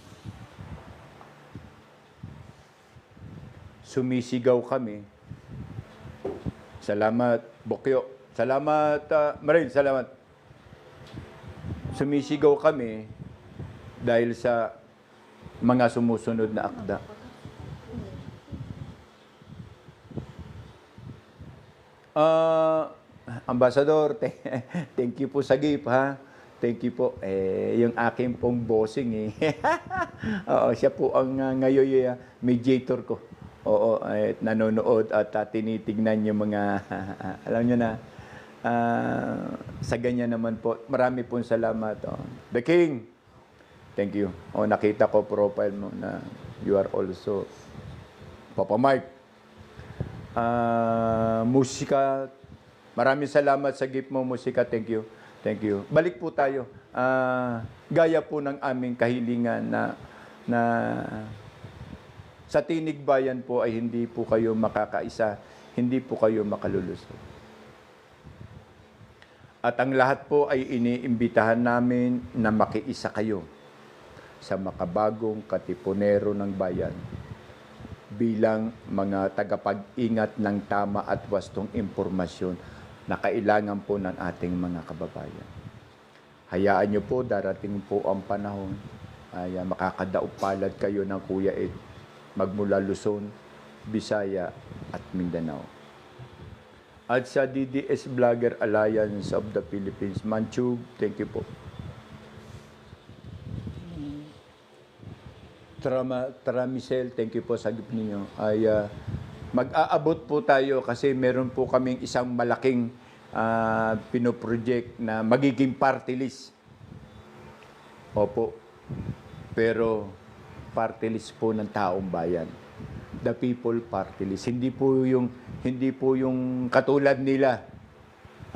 Sumisigaw kami. Salamat, Bokyo. Salamat, Marin, salamat. Sumisigaw kami dahil sa mga sumusunod na akda. Ambassador, thank you po sa gift, ha? Thank you po. Yung aking pong bossing, Oo, siya po ang ngayon mediator ko. Oo, nanonood at tinitignan yung mga, alam nyo na, sa ganyan naman po. Marami pong salamat. Oh. The King, thank you. Oh, nakita ko profile mo na you are also Papa Mike. Musika, maraming salamat sa gift mo, musika. Thank you. Thank you. Balik po tayo. Gaya po ng aming kahilingan na sa Tinig Bayan po ay hindi po kayo makakaisa, hindi po kayo makalulusot. At ang lahat po ay iniimbitahan namin na makiisa kayo sa makabagong katipunero ng bayan bilang mga tagapag-ingat ng tama at wastong impormasyon na kailangan po ng ating mga kababayan. Hayaan nyo po, darating po ang panahon ay makakadaog palad kayo ng Kuya Ed magmula Luzon, Visaya at Mindanao. At sa DDS Vlogger Alliance of the Philippines, Manchug, thank you po. Tramisel, thank you po sa gift ninyo. Ay mag-aabot po tayo kasi meron po kaming isang malaking pinoproject na magiging party list. Opo. Pero party list po ng taong bayan. The people party list. Hindi po yung katulad nila.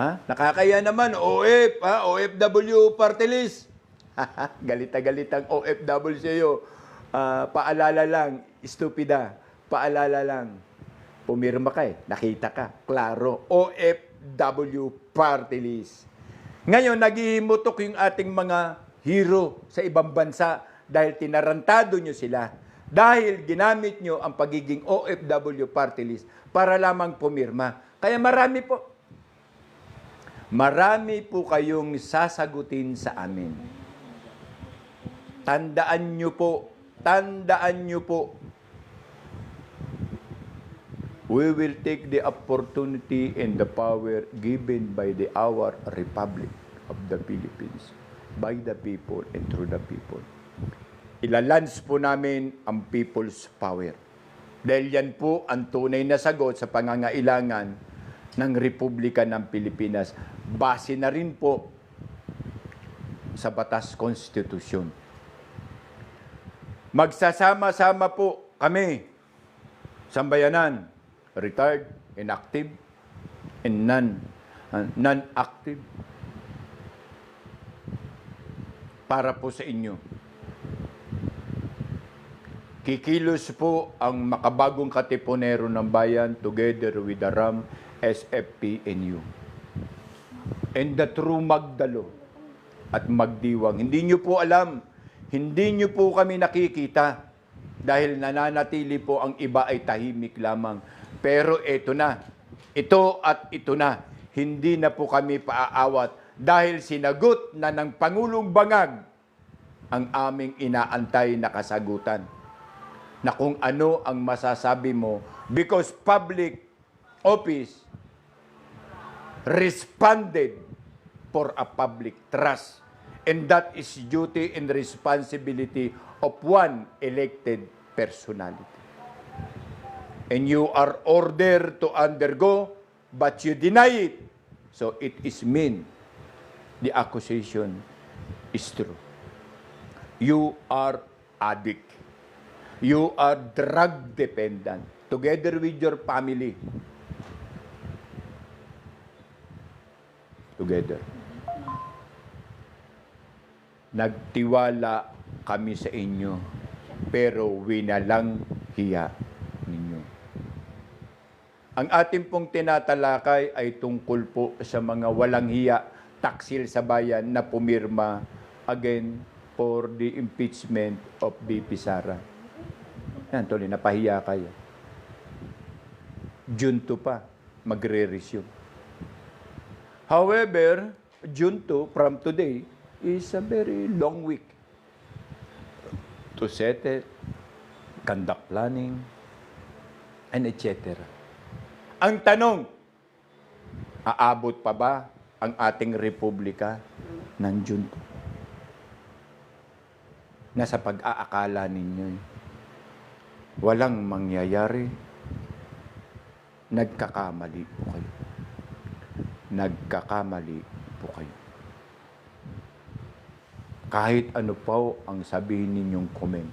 Ha? Nakakaya naman OFW party list. Galit ang OFW sa iyo. Paalala lang, estupida. Paalala lang. Pumirma ka nakita ka, klaro, OFW party list. Ngayon, naghihimutok yung ating mga hero sa ibang bansa dahil tinarantado nyo sila. Dahil ginamit nyo ang pagiging OFW party list para lamang pumirma. Kaya marami po kayong sasagutin sa amin. Tandaan nyo po, we will take the opportunity and the power given by our Republic of the Philippines, by the people and through the people. Ilalans po namin ang people's power. Dahil yan po ang tunay na sagot sa pangangailangan ng Republika ng Pilipinas. Base na rin po sa batas konstitusyon. Magsasama-sama po kami, sambayanan, retired, inactive, and non-active para po sa inyo. Kikilos po ang makabagong katipunero ng bayan together with the RAM, SFP, and you. And the true Magdalo at Magdiwang. Hindi nyo po alam, hindi nyo po kami nakikita dahil nananatili po ang iba ay tahimik lamang. Pero ito na, ito at ito na, hindi na po kami paaawat dahil sinagot na ng Pangulong Bangag ang aming inaantay na kasagutan. Na kung ano ang masasabi mo because public office responded for a public trust. And that is duty and responsibility of one elected personality. And you are ordered to undergo, but you deny it. So it is mean the accusation is true. You are addict. You are drug dependent together with your family. Together. Nagtiwala kami sa inyo, pero winalang hiya ninyo. Ang ating pong tinatalakay ay tungkol po sa mga walang hiya, taksil sa bayan na pumirma again for the impeachment of VP Sara. Yan, tuloy, napahiya kayo. June 2 pa, magre-resume. However, June 2 from today is a very long week to set it, conduct planning, and etc. Ang tanong, Aabot pa ba ang ating republika? Nandiyon po. Nasa pag-aakala ninyo. Walang mangyayari. Nagkakamali po kayo. Nagkakamali po kayo. Kahit ano pa ang sabihin ninyong comment.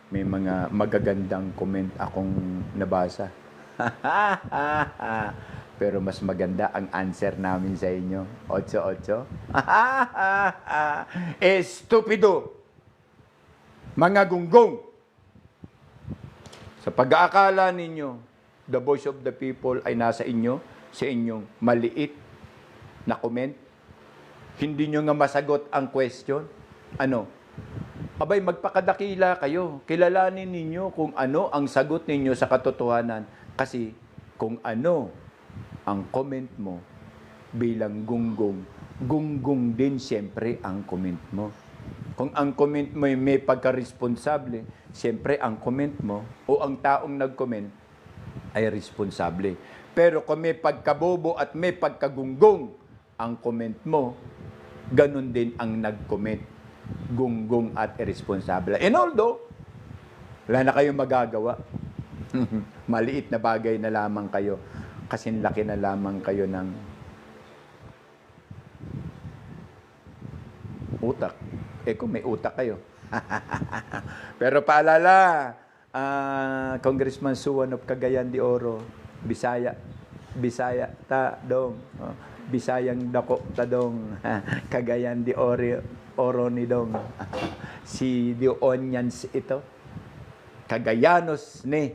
May mga magagandang comment akong nabasa. Pero mas maganda ang answer namin sa inyo. 8-8. Estupido! Mga gunggong! Sa pag-aakala ninyo, the voice of the people ay nasa inyo, sa inyong maliit na comment. Hindi nyo nga masagot ang question. Ano? Abay, magpakadakila kayo. Kilalanin ninyo kung ano ang sagot ninyo sa katotohanan. Kasi kung ano ang comment mo bilang gunggong, gunggong din siyempre ang comment mo. Kung ang comment mo ay may pagka-responsable, siyempre ang comment mo o ang taong nag-comment ay responsable. Pero kung may pagkabobo at may pagkagunggong ang comment mo, ganun din ang nag-comment. Gunggong at irresponsible. And although, wala na kayong magagawa. Maliit na bagay na lamang kayo. Kasing laki na lamang kayo ng utak. Kung may utak kayo. Pero paalala, Congressman Suwan of Cagayan de Oro, Bisaya ta dong. Bisayang dako ta dong. Cagayan de Oro ni dong. Si The Onions ito. Cagayanos ni.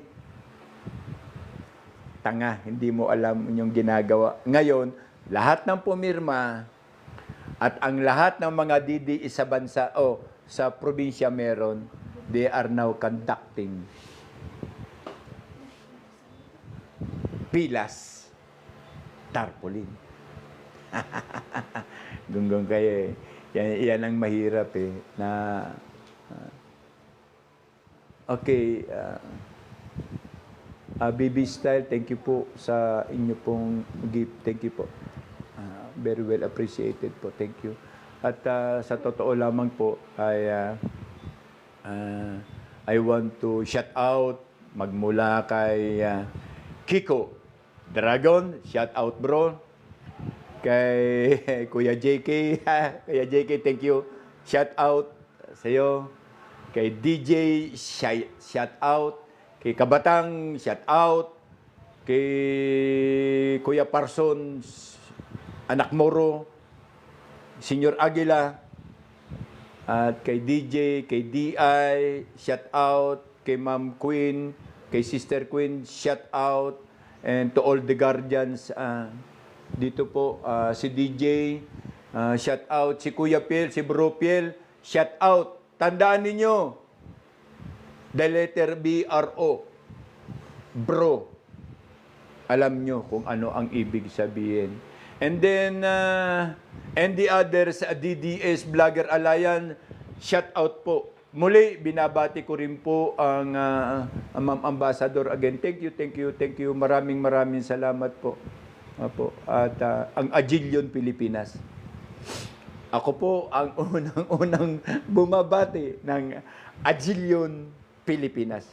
Tanga, hindi mo alam yung ginagawa. Ngayon, lahat ng pumirma at ang lahat ng mga DDE sa bansa o sa probinsya meron, they are now conducting pilas tarpaulin. Gunggong kayo eh. Yan ang mahirap eh. Okay. BB Style, thank you po sa inyo pong gift. Thank you po. Very well appreciated po. Thank you. At sa totoo lamang po, I want to shout out magmula kay Kiko Dragon. Shout out bro. Kay Kuya JK. Kuya JK, thank you. Shout out sa iyo. Kay DJ, shout out. Kay Kabatang, shout out. Kay Kuya Parsons, Anak Moro, Senior Aguila, at kay DJ, kay DI, shout out. Kay Ma'am Queen, kay Sister Queen, shout out. And to all the guardians, dito po, si DJ, shout out. Si Kuya Piel, si Bro Piel, shout out. Tandaan ninyo, the letter B-R-O. Bro. Alam nyo kung ano ang ibig sabihin. And then, and the others, DDS Vlogger Alliance, shout out po. Muli, binabati ko rin po ang Ma'am Ambassador. Again, thank you. Maraming salamat po. Apo. At ang Agilion Pilipinas. Ako po ang unang bumabati ng Agilion Pilipinas.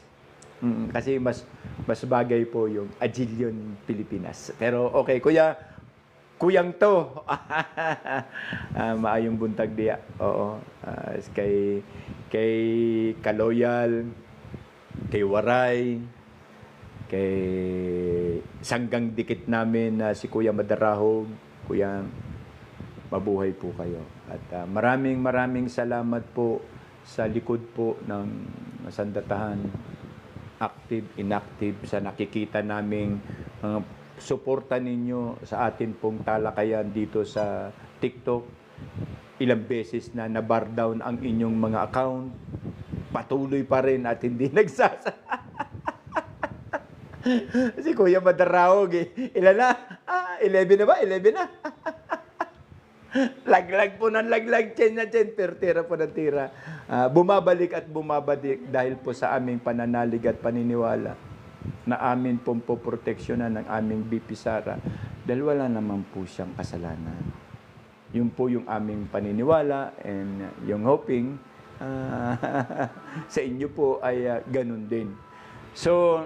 Kasi mas bagay po yung Agilion Pilipinas. Pero okay, kuyang to. Maayong buntag diya. Oo. Kay Kaloyal, kay Waray, kay sanggang dikit namin na si Kuya Madarahog. Kuya, mabuhay po kayo. At maraming salamat po sa likod po ng sandatahan, active, inactive, sa nakikita naming suporta ninyo sa atin pong talakayan dito sa TikTok. Ilang beses na na-bar down ang inyong mga account. Patuloy pa rin at hindi nagsasa. Si Kuya Madarahog eh. Ilan na? 11 na ba? 11 na? Laglag po ng laglag, chain na chain, pero tira po ng tira. Bumabalik at bumabalik dahil po sa aming pananalig at paniniwala na amin pong poproteksyonan ng aming BP Sara dahil wala naman po siyang kasalanan. Yun po yung aming paniniwala and yung hoping sa inyo po ay ganun din. So,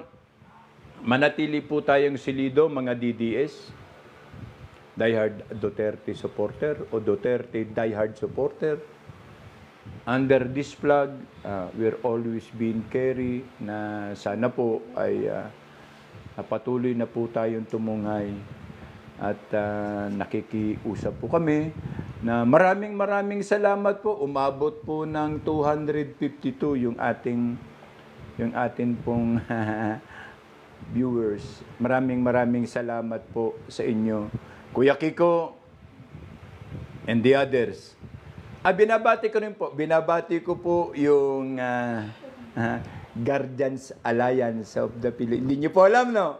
manatili po tayong silido mga DDS, diehard Duterte supporter o Duterte diehard supporter. Under this flag, we're always being carry na sana po ay patuloy na po tayong tumunghay at nakikiusap po kami na maraming salamat po. Umabot po ng 252 yung ating pong viewers. Maraming salamat po sa inyo. Kuya Kiko and the others. Binabati ko po yung Guardians Alliance of the Philippines. Hindi niyo po alam, no?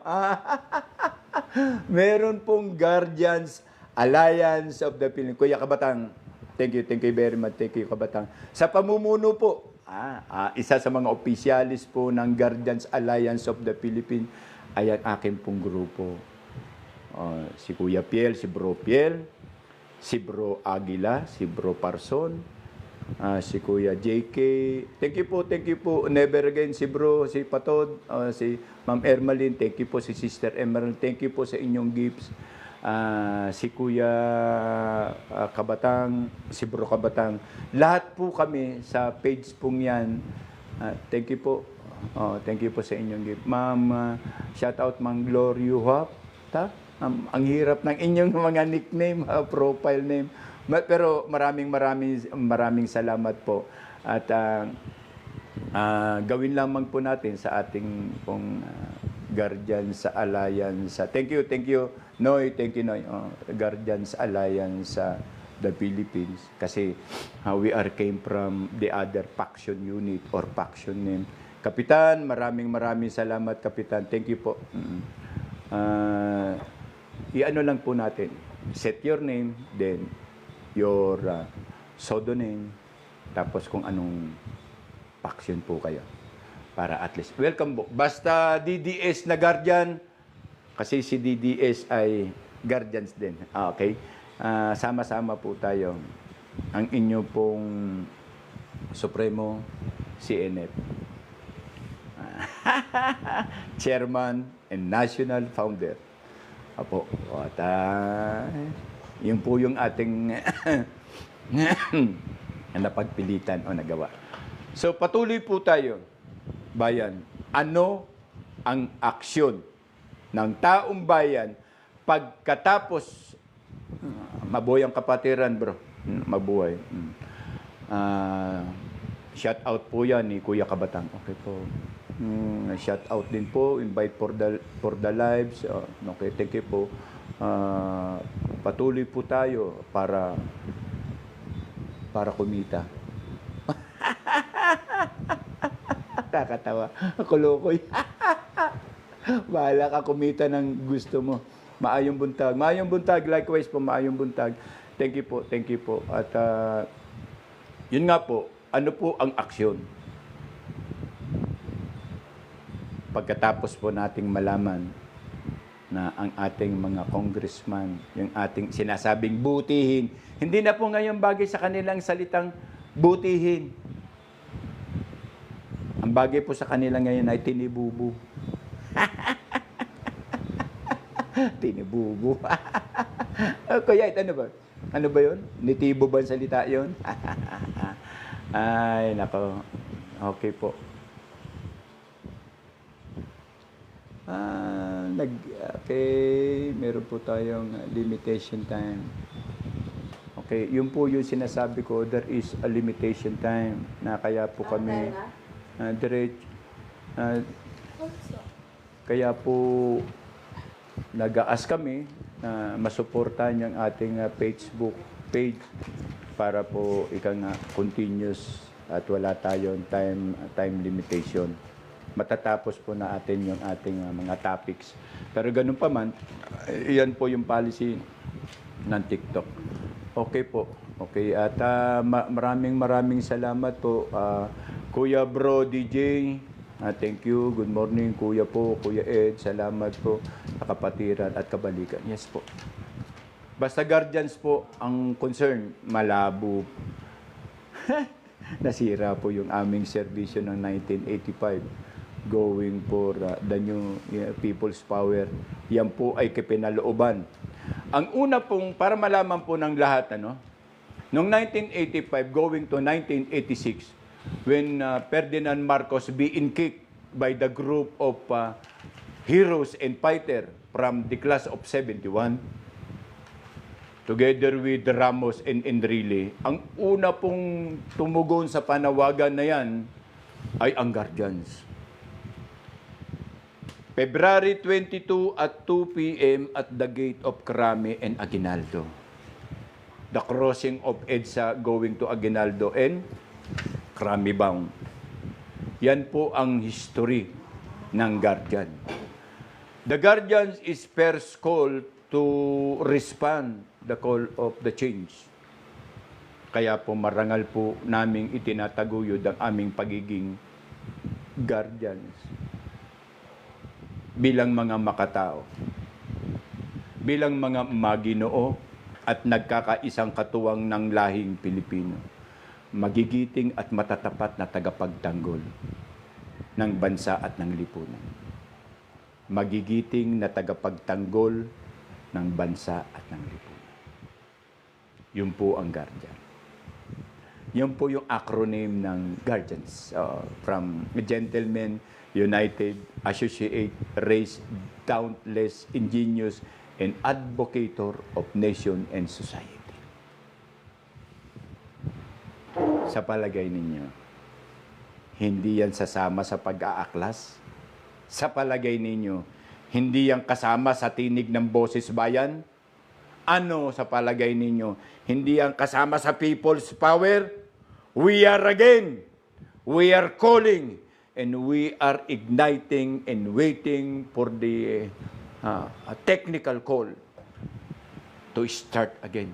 Meron pong Guardians Alliance of the Philippines. Kuya Kabatang, thank you very much. Thank you, Kabatang. Sa pamumuno po, isa sa mga opisyalis po ng Guardians Alliance of the Philippines ay ang aking pong grupo. Si Kuya Piel, si Bro Piel, si Bro Aguila, si Bro Parson, si Kuya JK. Thank you po. Never again si Bro, si Patod, si Ma'am Ermaline. Thank you po si Sister Emerald. Thank you po sa inyong gifts. Si Kuya Kabatang, si Bro Kabatang. Lahat po kami sa page pong yan. Thank you po. Thank you po sa inyong gift. Ma'am, shout out Ma'am Gloriuhap. Ang hirap ng inyong mga nickname, profile name. Pero maraming salamat po. At gawin lamang po natin sa ating pong Guardians Alliance. Thank you, Noy. Thank you, Noy. Guardians Alliance sa the Philippines. Kasi we came from the other faction unit or faction name. Kapitan, maraming salamat, Kapitan. Thank you po. I-ano lang po natin, set your name, then your pseudonym, tapos kung anong faction po kayo. Para at least, welcome po. Basta DDS na guardian, kasi si DDS ay guardians din. Okay? Sama-sama po tayo. Ang inyo pong Supremo CNF. Chairman and National Founder. Apo. At yun po yung ating napagpilitan o nagawa. So patuloy po tayo, bayan. Ano ang aksyon ng taong bayan pagkatapos mabuhay ang kapatiran, bro. Mabuhay. Shout out po yan ni Kuya Kabatang. Okay po. Shout out din po, invite for the lives. Okay, thank you po. Patuloy po tayo para kumita. Kakatawa. Kulokoy. Bahala ka kumita ng gusto mo. Maayong buntag. Maayong buntag. Likewise po, maayong buntag. Thank you po. At yun nga po, ano po ang aksyon? Pagkatapos po nating malaman na ang ating mga congressman, yung ating sinasabing butihin, hindi na po ngayon bagay sa kanilang salitang butihin. Ang bagay po sa kanila ngayon ay tinibubu. Tinibubu. Kuya, ano ba? Ano ba yun? Nitibo ba ang salita yun? Ay, nako. Okay po. Okay, meron po tayong limitation time. Okay, yun po yung sinasabi ko, there is a limitation time na kaya po kami kaya po nag-aas kami na masuportahan yung ating Facebook page para po continuous at wala tayong time limitation. Matatapos po na atin yung ating mga topics. Pero ganun pa man, iyan po yung policy ng TikTok. Okay po. Okay. At maraming salamat po. Kuya Bro DJ, thank you. Good morning, Kuya po, Kuya Ed. Salamat po sa kapatiran at kabalikan. Yes po. Basta guardians po ang concern, malabo. Nasira po yung aming serbisyo ng 1985 going for the new People's Power. Yan po ay kipinalooban. Ang una pong, para malaman po ng lahat, noong 1985 going to 1986, when Ferdinand Marcos being kicked by the group of heroes and fighter from the class of 71, together with Ramos and Enrile, ang una pong tumugon sa panawagan na yan ay ang Guardians. February 22 at 2 p.m. at the gate of Crame and Aguinaldo. The crossing of EDSA going to Aguinaldo and Crame bound. Yan po ang history ng Guardian. The Guardians is first called to respond the call of the change. Kaya po marangal po naming itinataguyod ang aming pagiging Guardians bilang mga makatao, bilang mga maginoo at nagkakaisang katuwang ng lahing Pilipino, magigiting at matatapat na tagapagtanggol ng bansa at ng lipunan. Magigiting na tagapagtanggol ng bansa at ng lipunan. Yun po ang Guardian. Yun po yung acronym ng Guardians. From Gentlemen United, Associate, Race, Dauntless, Ingenious, and Advocator of Nation and Society. Sa palagay ninyo, hindi yan sasama sa pag-aaklas? Sa palagay ninyo, hindi yan kasama sa tinig ng boses bayan? Ano sa palagay ninyo? Hindi yan kasama sa people's power? We are again. We are calling. And we are igniting and waiting for the technical call to start again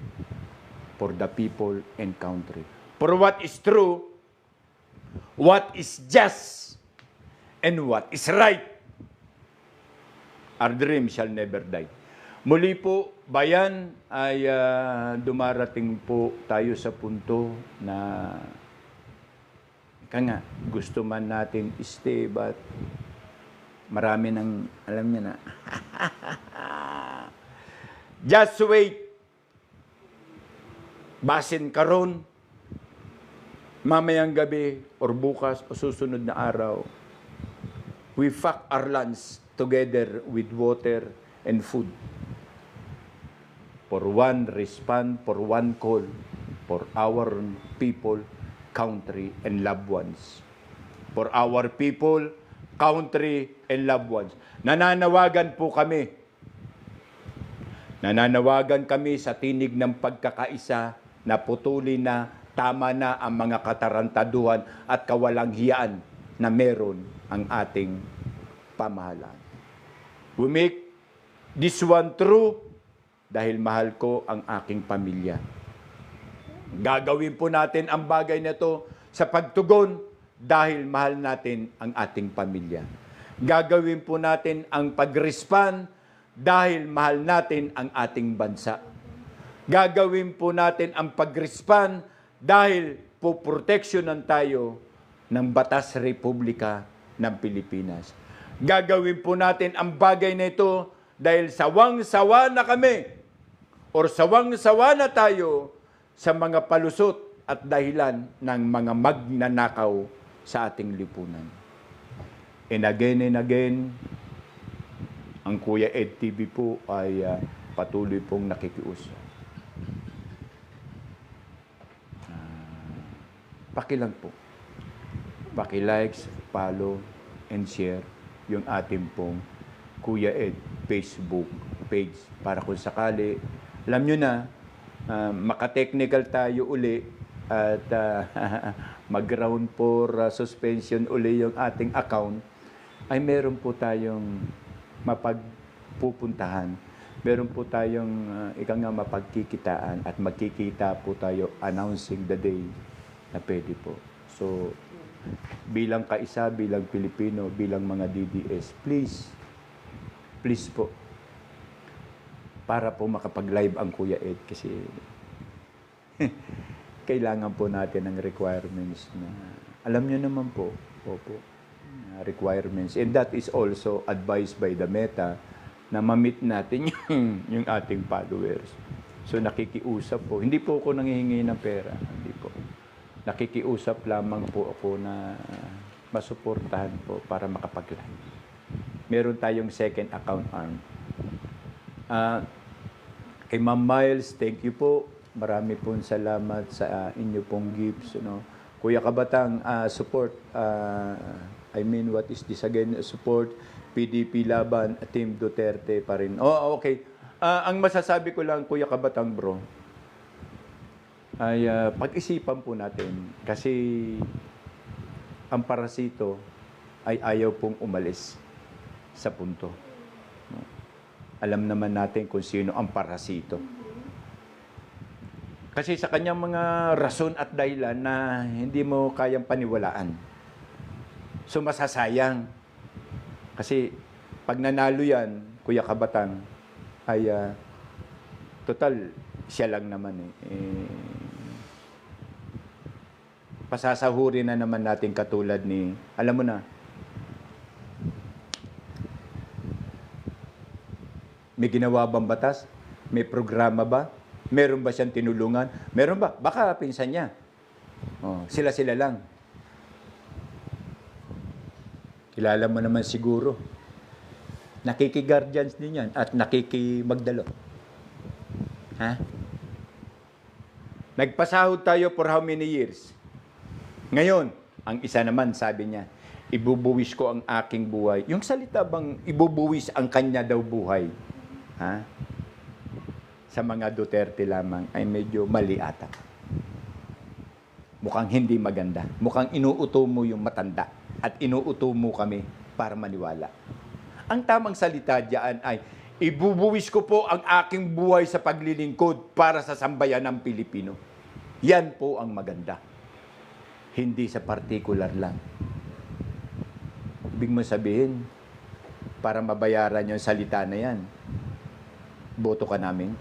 for the people and country. For what is true, what is just, and what is right. Our dream shall never die. Muli po, bayan, ay dumarating po tayo sa punto na gusto man natin stay, but marami nang, alam niyo na. Just wait. Basin karon, mamayang gabi, or bukas, o susunod na araw, we pack our lunch together with water and food. For one respond, for one call, for our people, country, and loved ones. For our people, country, and loved ones. Nananawagan po kami. Nananawagan kami sa tinig ng pagkakaisa na putulin na, tama na ang mga katarantaduhan at kawalang hiyaan na meron ang ating pamahalaan. We make this one true dahil mahal ko ang aking pamilya. Gagawin po natin ang bagay na ito sa pagtugon dahil mahal natin ang ating pamilya. Gagawin po natin ang pag-respond dahil mahal natin ang ating bansa. Gagawin po natin ang pag-respond dahil po proteksyonan tayo ng Batas Republika ng Pilipinas. Gagawin po natin ang bagay na ito dahil sawang-sawa na kami or sawang-sawa na tayo sa mga palusot at dahilan ng mga magnanakaw sa ating lipunan. And again, ang Kuya Ed TV po ay patuloy pong nakikiusap. Pakilang po. Paki-likes, follow, and share yung ating pong Kuya Ed Facebook page para kung sakali, alam nyo na, maka-technical tayo uli at mag-ground for suspension uli yung ating account, ay meron po tayong mapagpupuntahan meron po tayong ika nga mapagkikitaan at magkikita po tayo announcing the day na pwede po. So, bilang kaisa, bilang Pilipino, bilang mga DDS, please po, para po makapag-live ang Kuya Ed kasi kailangan po natin ng requirements na, alam nyo naman po, opo, requirements. And that is also advised by the Meta na ma-meet natin yung ating followers. So nakikiusap po. Hindi po ako nanghihingi ng pera. Hindi po. Nakikiusap lamang po ako na masuportahan po para makapag-live. Meron tayong second account arm. Kay Ma'am Miles, thank you po. Marami pong salamat sa inyo pong gifts. You know. Kuya Kabatang, support. I mean, what is this again? Support PDP laban, Team Duterte pa rin. Oh, okay. Ang masasabi ko lang, Kuya Kabatang bro, ay pag-isipan po natin. Kasi ang parasito ay ayaw pong umalis sa punto. Alam naman natin kung sino ang parasito. Kasi sa kanyang mga rason at dahilan na hindi mo kayang paniwalaan. So masasayang. Kasi pag nanalo yan, Kuya Kabatang, ay total, siya lang naman pasasahurin na naman natin katulad ni, alam mo na, may ginawa bang batas? May programa ba? Meron ba siyang tinulungan? Meron ba? Baka pinsan niya. Oh, sila-sila lang. Kilala mo naman siguro. Nakiki-guardians din yan at nakiki-magdalo. Ha? Nagpasahod tayo for how many years? Ngayon, ang isa naman sabi niya, ibubuwis ko ang aking buhay. Yung salita bang ibubuwis ang kanya daw buhay? Ha? Sa mga Duterte lamang ay medyo mali ata. Mukhang hindi maganda. Mukhang inuuto mo yung matanda at inuuto mo kami para maniwala. Ang tamang salita diyan ay, ibubuwis ko po ang aking buhay sa paglilingkod para sa sambayan ng Pilipino. Yan po ang maganda. Hindi sa partikular lang. Ibig mo sabihin, para mabayaran yung salita na yan, boto ka namin.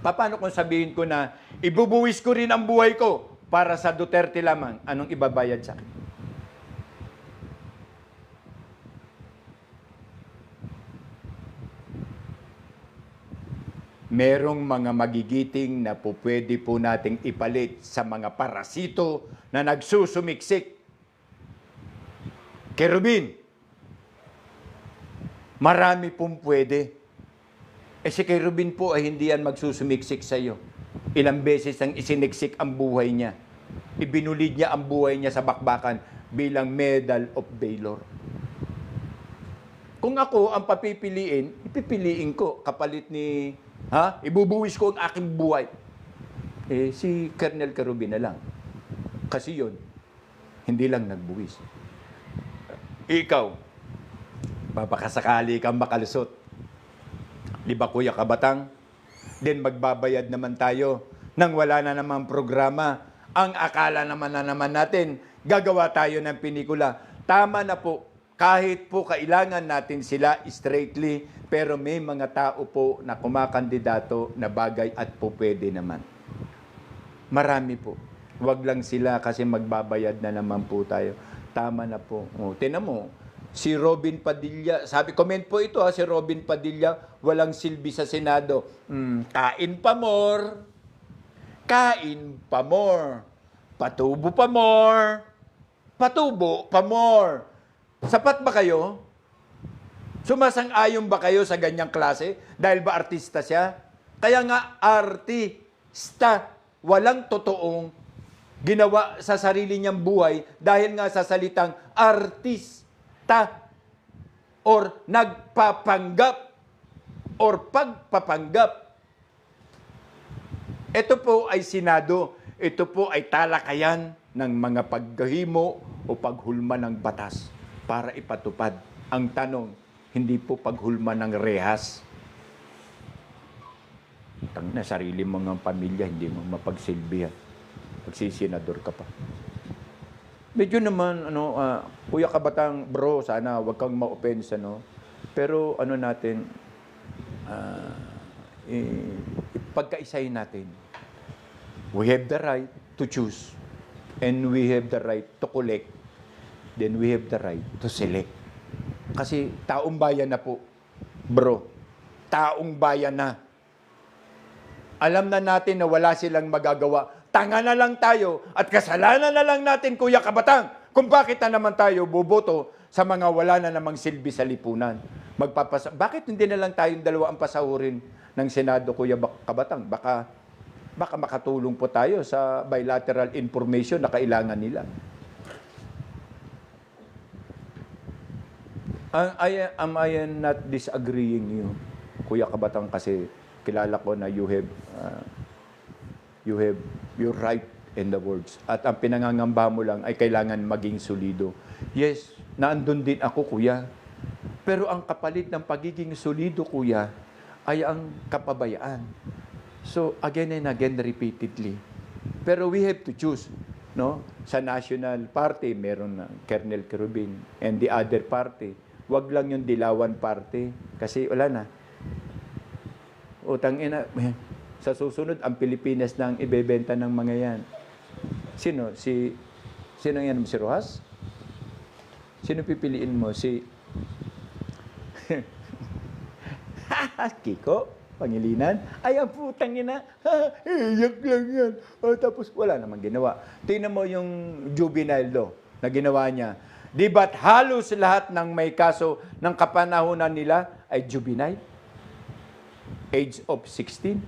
Paano kung sabihin ko na, ibubuwis ko rin ang buhay ko para sa Duterte lamang, anong ibabayad sa akin? Merong mga magigiting na po pwede po nating ipalit sa mga parasito na nagsusumiksik. Kerubin, marami pong pwede. Si Kerubin po ay hindi yan magsusumiksik sa iyo. Ilang beses ang isiniksik ang buhay niya. Ibinulid niya ang buhay niya sa bakbakan bilang Medal of Valor. Kung ako ang papipiliin, ipipiliin ko kapalit ni ibubuwis ko ang aking buhay. Si Colonel Kerubin na lang. Kasi yun, hindi lang nagbuwis. Ikaw, papakasakali kang makalusot. Di ba, Kuya Kabatang? Then magbabayad naman tayo nang wala na namang programa. Ang akala naman natin, gagawa tayo ng pelikula. Tama na po. Kahit po kailangan natin sila straightly, pero may mga tao po na kumakandidato na bagay at po pwede naman. Marami po. Huwag lang sila kasi magbabayad na naman po tayo. Tama na po. Tinan mo, si Robin Padilla, sabi, comment po ito si Robin Padilla, walang silbi sa Senado. Kain pa more. Kain pa more. Patubo pa more. Patubo pa more. Sapat ba kayo? Sumasang-ayon ba kayo sa ganyang klase? Dahil ba artista siya? Kaya nga, artista, walang totoong ginawa sa sarili niyang buhay dahil nga sa salitang artista or nagpapanggap or pagpapanggap. Ito po ay Senado. Ito po ay talakayan ng mga paghahimo o paghulma ng batas para ipatupad. Ang tanong, hindi po paghulma ng rehas. na sarili mong ang pamilya, hindi mo mapagsilbihan. Pagsisenador ka pa. Medyo naman, Kuya Kabatang, bro, sana wag kang ma-offense, Pero natin, pagkaisahin natin. We have the right to choose. And we have the right to collect. Then we have the right to select. Kasi taong bayan na po, bro. Taong bayan na. Alam na natin na wala silang magagawa. Tanga na lang tayo at kasalanan na lang natin, Kuya Kabatang, kung bakit na naman tayo boboto sa mga wala na namang silbi sa lipunan. Bakit hindi na lang tayong dalawa ang pasahurin ng Senado, Kuya Kabatang? Baka makatulong po tayo sa bilateral information na kailangan nila. I am not disagreeing you, Kuya Kabatang, kasi kilala ko na you have your right in the words. At ang pinangangamba mo lang ay kailangan maging solido. Yes, naandun din ako, Kuya. Pero ang kapalit ng pagiging solido, Kuya, ay ang kapabayaan. So, again and again, repeatedly. Pero we have to choose. Sa National Party, meron na Colonel Kerubin. And the other party, wag lang yung Dilawan Party. Kasi wala na. Utang ina, sa susunod, ang Pilipinas na ang ibebenta ng mga yan. Sino yan? Si Rojas? Sino pipiliin mo? Si Kiko? Pangilinan? Ay, ang putang ina. Iyak lang yan. Tapos wala namang ginawa. Tingnan mo yung juvenile law na ginawa niya. Di ba't halos lahat ng may kaso ng kapanahunan nila ay juvenile? Age of 16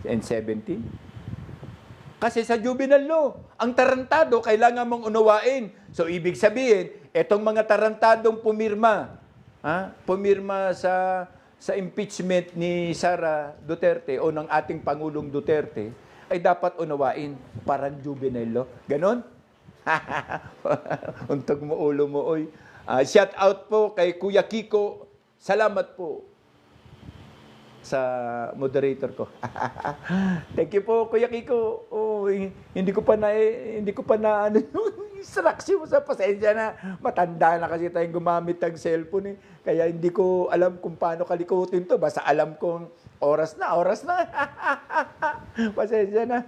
and 17. Kasi sa juvenile law, ang tarantado kailangan mong unawain. So, ibig sabihin, etong mga tarantadong pumirma sa impeachment ni Sara Duterte o ng ating Pangulong Duterte, ay dapat unawain. Parang juvenile law. Ganon? Untog mo ulo mo, oy. Shout out po kay Kuya Kiko. Salamat po sa moderator ko. Thank you po, Kuya Kiko. Hindi ko pa na yung instruction mo sa pasensya na. Matanda na kasi tayong gumamit ng cellphone. Kaya hindi ko alam kung paano kalikutin to. Basta alam kong oras na. Pasensya na.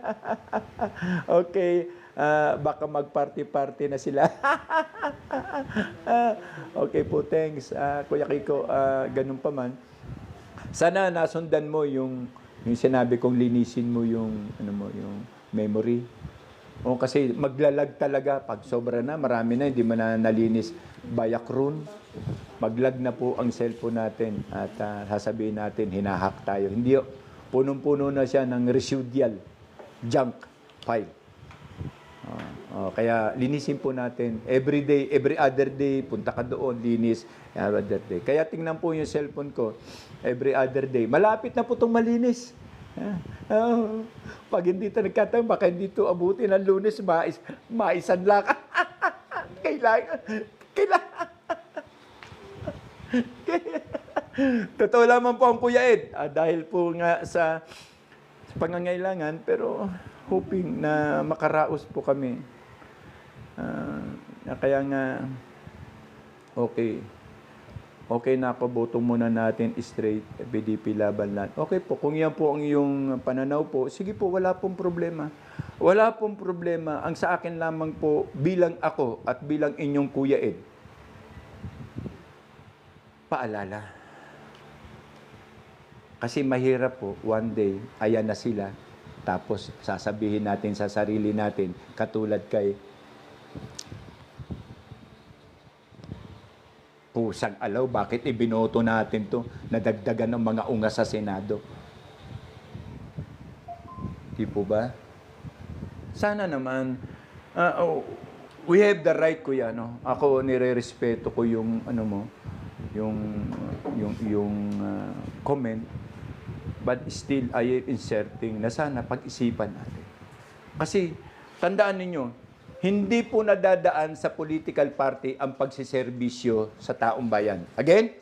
Okay. Baka mag-party-party na sila. Okay po, thanks. Kuya Kiko, ganun pa man. Sana nasundan mo yung sinabi kong linisin mo yung memory. Kasi maglalag talaga pag sobra na, marami na hindi mo na nalinis bayakron. Maglag na po ang cellphone natin at sasabihin natin hinahack tayo. Hindi, punong-puno na siya ng residual junk file. Kaya linisin po natin. Every day, every other day, punta ka doon, linis, every other day. Kaya tingnan po yung cellphone ko, every other day. Malapit na po itong malinis. Pag hindi ito nagkataon, baka hindi ito abutin ng Lunes, maisanla ka. Kailangan. Totoo lamang po ang Kuya Ed. Dahil po nga sa pangangailangan, pero hoping na makaraos po kami. Kaya nga, okay na ako, boto muna natin straight, PDP laban lang. Okay po, kung yan po ang iyong pananaw po, sige po, wala pong problema. Wala pong problema. Ang sa akin lamang po, bilang ako at bilang inyong Kuya Ed, paalala. Kasi mahirap po, one day, ayan na sila, tapos sasabihin natin sa sarili natin, katulad kay pusang alaw, bakit ibinoto natin to? Nadagdagan ng mga unga sa Senado. Di po ba? Sana naman, we have the right, Kuya, no? Ako, nire-respeto ko yung, comment, but still, I am inserting na sana pag-isipan natin. Kasi, tandaan ninyo, hindi po nadadaan sa political party ang pagsiservisyo sa taong bayan. Again,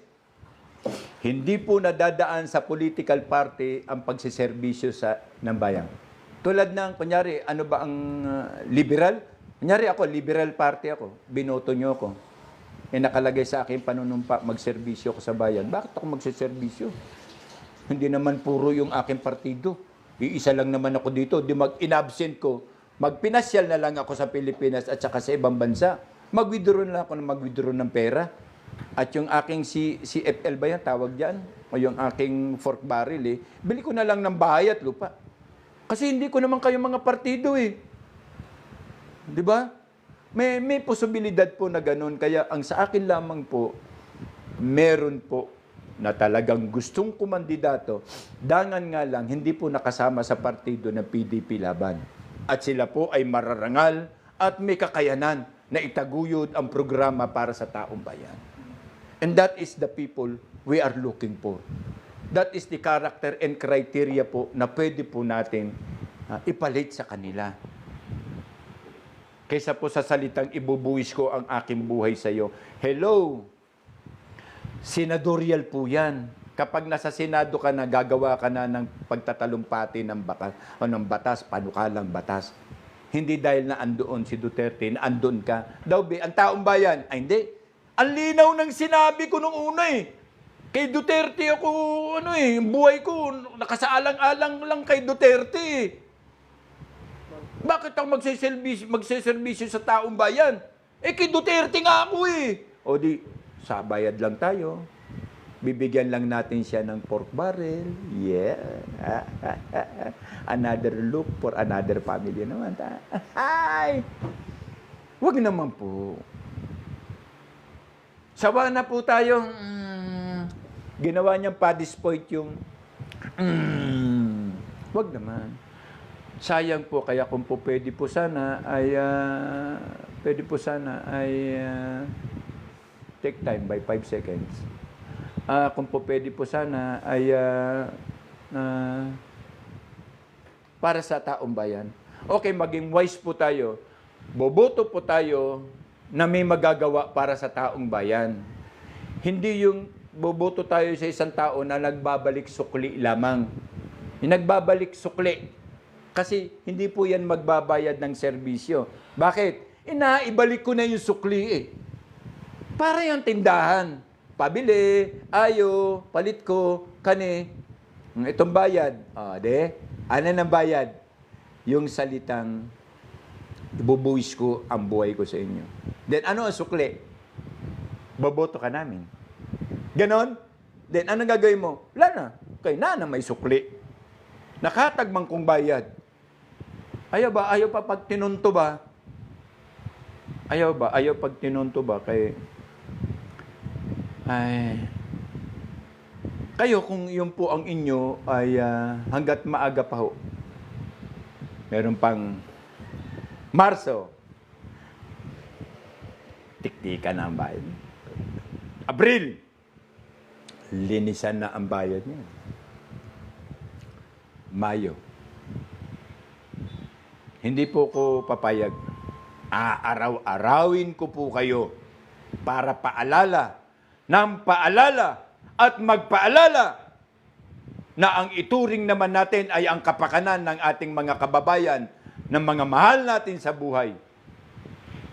Hindi po nadadaan sa political party ang pagsiservisyo ng bayan. Tulad ng, kunyari, ano ba ang liberal? Kunyari ako, liberal party ako. Binoto nyo ako. Nakalagay sa akin panunumpa, magserbisyo ko sa bayan. Bakit ako magsiservisyo? Hindi naman puro yung aking partido. Iisa lang naman ako dito. Di mag-inabsent ko. Magpinasyal na lang ako sa Pilipinas at saka sa ibang bansa. Mag-withdraw na lang ako ng mag-withdraw ng pera. At yung aking CFL ba yan, tawag dyan? O yung aking fork barrel bili ko na lang ng bahay at lupa. Kasi hindi ko naman kayo mga partido Di ba? May posibilidad po na ganun. Kaya ang sa akin lamang po, meron po na talagang gustong kumandidato, dangan nga lang, hindi po nakasama sa partido ng PDP Laban. At sila po ay mararangal at may kakayanan na itaguyod ang programa para sa taong bayan. And that is the people we are looking for. That is the character and criteria po na pwede po natin ipalit sa kanila. Kaysa po sa salitang ibubuwis ko ang aking buhay sa iyo. Hello! Senadorial po yan. Kapag nasa Senado ka na, gagawa ka na ng pagtatalumpati ng batas, panukalang batas. Hindi dahil na andoon si Duterte, na andun ka. Ang taong bayan, ay hindi. Ang linaw ng sinabi ko nung una Kay Duterte ako, buhay ko, nakasaalang-alang lang kay Duterte Bakit ako magseservisyo sa taong bayan? Kay Duterte nga ako O di, sa bayad lang tayo. Bibigyan lang natin siya ng pork barrel. Yeah. Another look for another family naman. Ay! Wag naman po. Sawa na po tayo. Ginawa niyang paddy's point yung wag naman. Sayang po, kaya kung po pwede po sana ay take time by 5 seconds. Kung po pwede po sana ay para sa taong bayan. Okay, maging wise po tayo. Boboto po tayo na may magagawa para sa taong bayan. Hindi yung boboto tayo sa isang tao na nagbabalik sukli lamang. Yung nagbabalik sukli. Kasi hindi po yan magbabayad ng serbisyo. Bakit? Inaibalik ko na yung sukli Para yung tindahan. Pabili, ayo, palit ko, kani. Itong bayad. Ano ng bayad? Yung salitang ibubuwis ko ang buhay ko sa inyo. Then ano ang sukli? Boboto ka namin. Ganon? Then anong gagawin mo? Wala na. Kaya na may sukli. Nakatagmang kong bayad. Ayaw ba? Ayaw pa pag tinunto ba? Ayaw ba? Ayaw pag tinunto ba? Kayo kung yun po ang inyo ay hanggat maaga pa ho. Meron pang Marso. Tiktikan na ang bayad. Abril. Linisan na ang bayad niya. Mayo. Hindi po ko papayag. Aaraw-arawin ko po kayo para paalala ng paalala at magpaalala na ang ituring naman natin ay ang kapakanan ng ating mga kababayan, ng mga mahal natin sa buhay.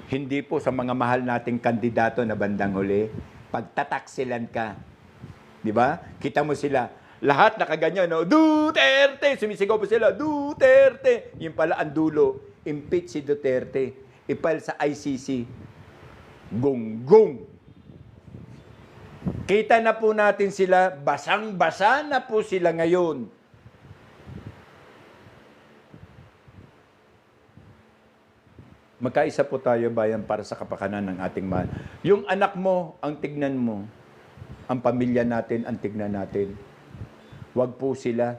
Hindi po sa mga mahal nating kandidato na bandang huli, pagtataksilan ka. Di ba? Kita mo sila, lahat nakaganyan, Duterte! Sumisigaw po sila, Duterte! Yung pala ang dulo, impeach si Duterte. Ipal sa ICC. Gonggong! Kita na po natin sila, basang-basa na po sila ngayon. Magkaisa po tayo, bayan, para sa kapakanan ng ating mahal. Yung anak mo, ang tignan mo. Ang pamilya natin, ang tignan natin. Huwag po sila.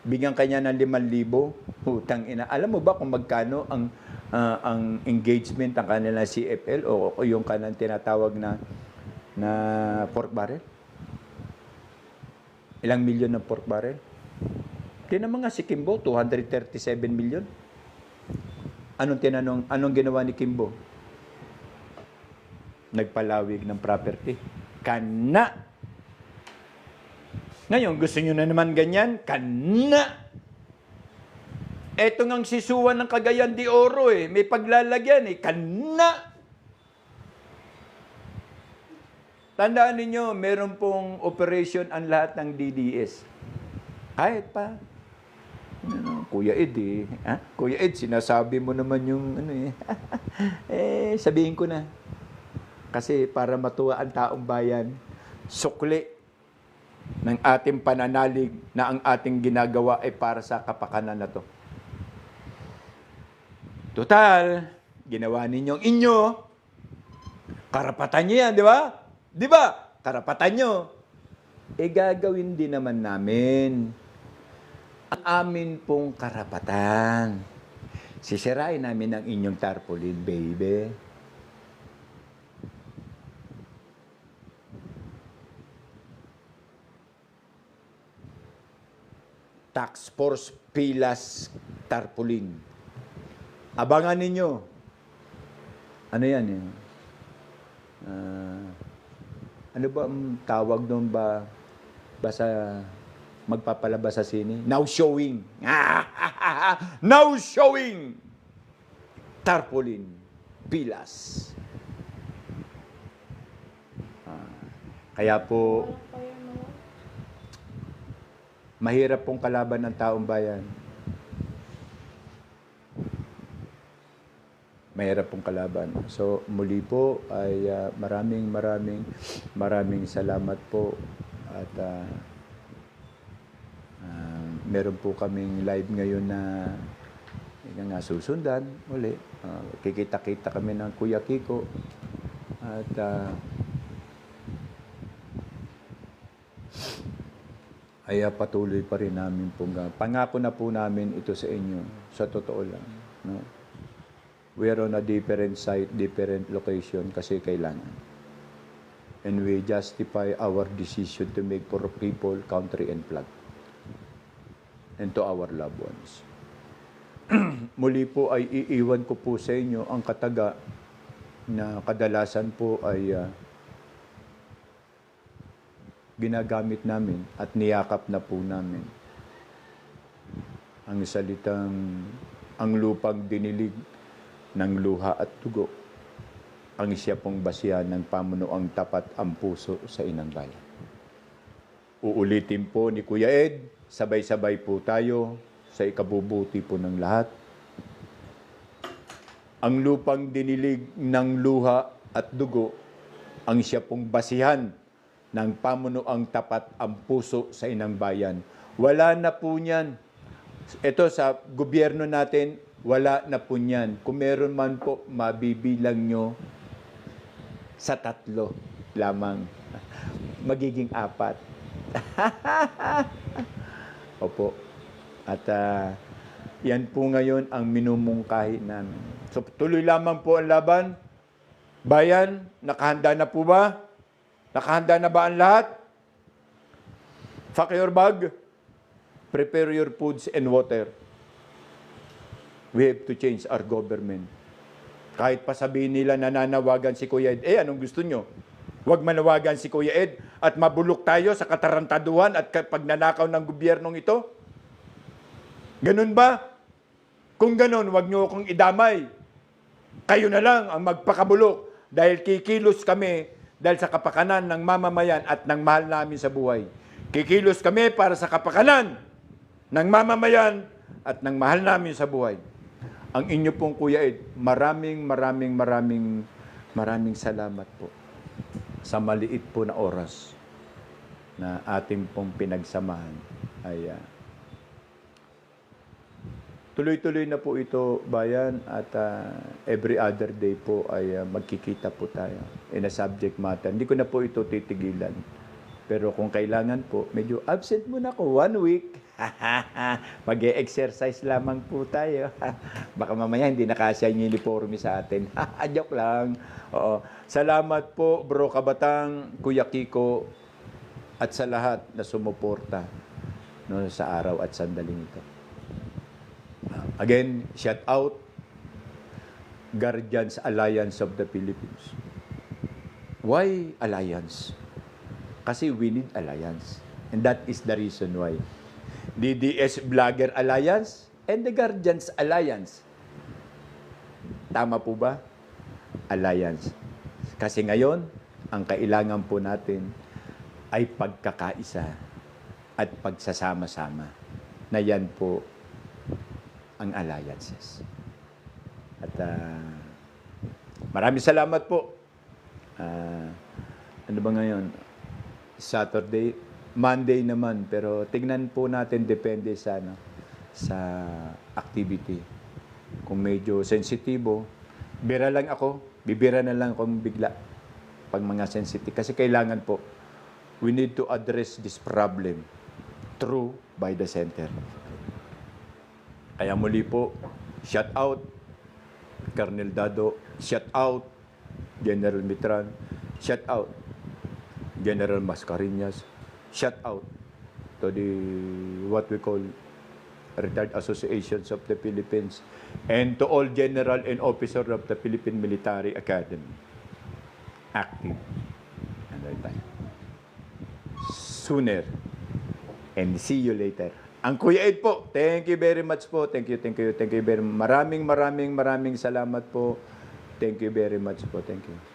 Bigyan kanya ng 5,000. Hutang ina. Alam mo ba kung magkano ang engagement ng kanila CFL o yung kanang tinatawag na pork barrel? Ilang milyon ng pork barrel? Tinan mo nga si Kimbo, 237 million. Anong ginawa ni Kimbo? Nagpalawig ng property. Kana! Ngayon, gusto nyo na naman ganyan? Kana! Eto ngang sisuan ng Cagayan de Oro may paglalagyan kana! Tandaan ninyo, meron pong operation ang lahat ng DDS. Kahit pa, Kuya Ed Kuya Ed, sinasabi mo naman yung sabihin ko na. Kasi para matuwa ang taong bayan, sukli ng ating pananalig na ang ating ginagawa ay para sa kapakanan na to. Total, ginawa ninyong inyo, karapatan nyo yan, di ba? Di ba? Karapatan nyo. Gagawin din naman namin ang amin pong karapatan. Sisirain namin ang inyong tarpaulin, baby. Tax Force Pilas Tarpaulin. Abangan ninyo. Ano yan? Ano ba ang tawag doon ba sa magpapalabas sa sine? Now showing. Now showing. Tarpaulin Pilas. Kaya po, mahirap pong kalaban ng taong bayan. Mahirap pong kalaban. So, muli po ay maraming salamat po. At meron po kaming live ngayon na susundan uli. Kikita-kita kami ng Kuya Kiko. At ay patuloy pa rin namin pong pangako na po namin ito sa inyo, sa totoo lang. No? We are on a different site, different location kasi kailangan. And we justify our decision to make for people, country, and flag. And to our loved ones. Muli po ay iiwan ko po sa inyo ang kataga na kadalasan po ay ginagamit namin at niyakap na po namin. Ang salitang, ang lupang dinilig ng luha at dugo, ang siya pong basihan ng pamunuang tapat ang puso sa inang bayan. Uulitin po ni Kuya Ed, sabay-sabay po tayo sa ikabubuti po ng lahat. Ang lupang dinilig ng luha at dugo, ang siya pong basihan ng pamunuang tapat ang puso sa inang bayan. Wala na po niyan. Ito sa gobyerno natin, wala na po niyan. Kung meron man po, mabibilang nyo sa 3 lamang. Magiging 4. Opo. At yan po ngayon ang minumungkahi namin. So tuloy lamang po ang laban. Bayan, nakahanda na po ba? Nakahanda na ba ang lahat? Pack your bag. Prepare your foods and water. We have to change our government. Kahit pa sabihin nila nananawagan si Kuya Ed, anong gusto nyo? Huwag manawagan si Kuya Ed at mabulok tayo sa katarantaduhan at pagnanakaw ng gobyernong ito? Ganun ba? Kung ganun, huwag nyo akong idamay. Kayo na lang ang magpakabulok dahil kikilos kami dahil sa kapakanan ng mamamayan at ng mahal namin sa buhay. Kikilos kami para sa kapakanan ng mamamayan at ng mahal namin sa buhay. Ang inyo pong Kuya Ed, maraming salamat po sa maliit po na oras na ating pong pinagsamahan. Ay tuloy-tuloy na po ito, bayan, at every other day po ay magkikita po tayo in a subject matter. Hindi ko na po ito titigilan. Pero kung kailangan po, medyo absent muna ako 1 week. Mag-e-exercise lamang po tayo. Baka mamaya hindi nakasya yung uniforme sa atin. Joke lang. Oo. Salamat po, Bro Kabatang, Kuya Kiko, at sa lahat na sumuporta sa araw at sandaling ito. Again, shout out, Guardians Alliance of the Philippines. Why alliance? Kasi we need alliance. And that is the reason why DDS Vlogger Alliance and the Guardians Alliance. Tama po ba? Alliance. Kasi ngayon, ang kailangan po natin ay pagkakaisa at pagsasama-sama. Na yan po ang alliances. At maraming salamat po. Ano ba ngayon? Saturday, Monday naman, pero tignan po natin, depende sa activity. Kung medyo sensitibo, bira lang ako, bibira na lang akong bigla pag mga sensitive. Kasi kailangan po, we need to address this problem through by the center. Kaya muli po, shout out, Colonel Dado, shout out, General Mitran, shout out, General Mascareñas, shout out to the what we call Retired Associations of the Philippines, and to all General and Officer of the Philippine Military Academy. Active. Another time. Sooner. And see you later. Ang Kuya Ed po, thank you very much po. Thank you very much. Maraming salamat po. Thank you very much po. Thank you.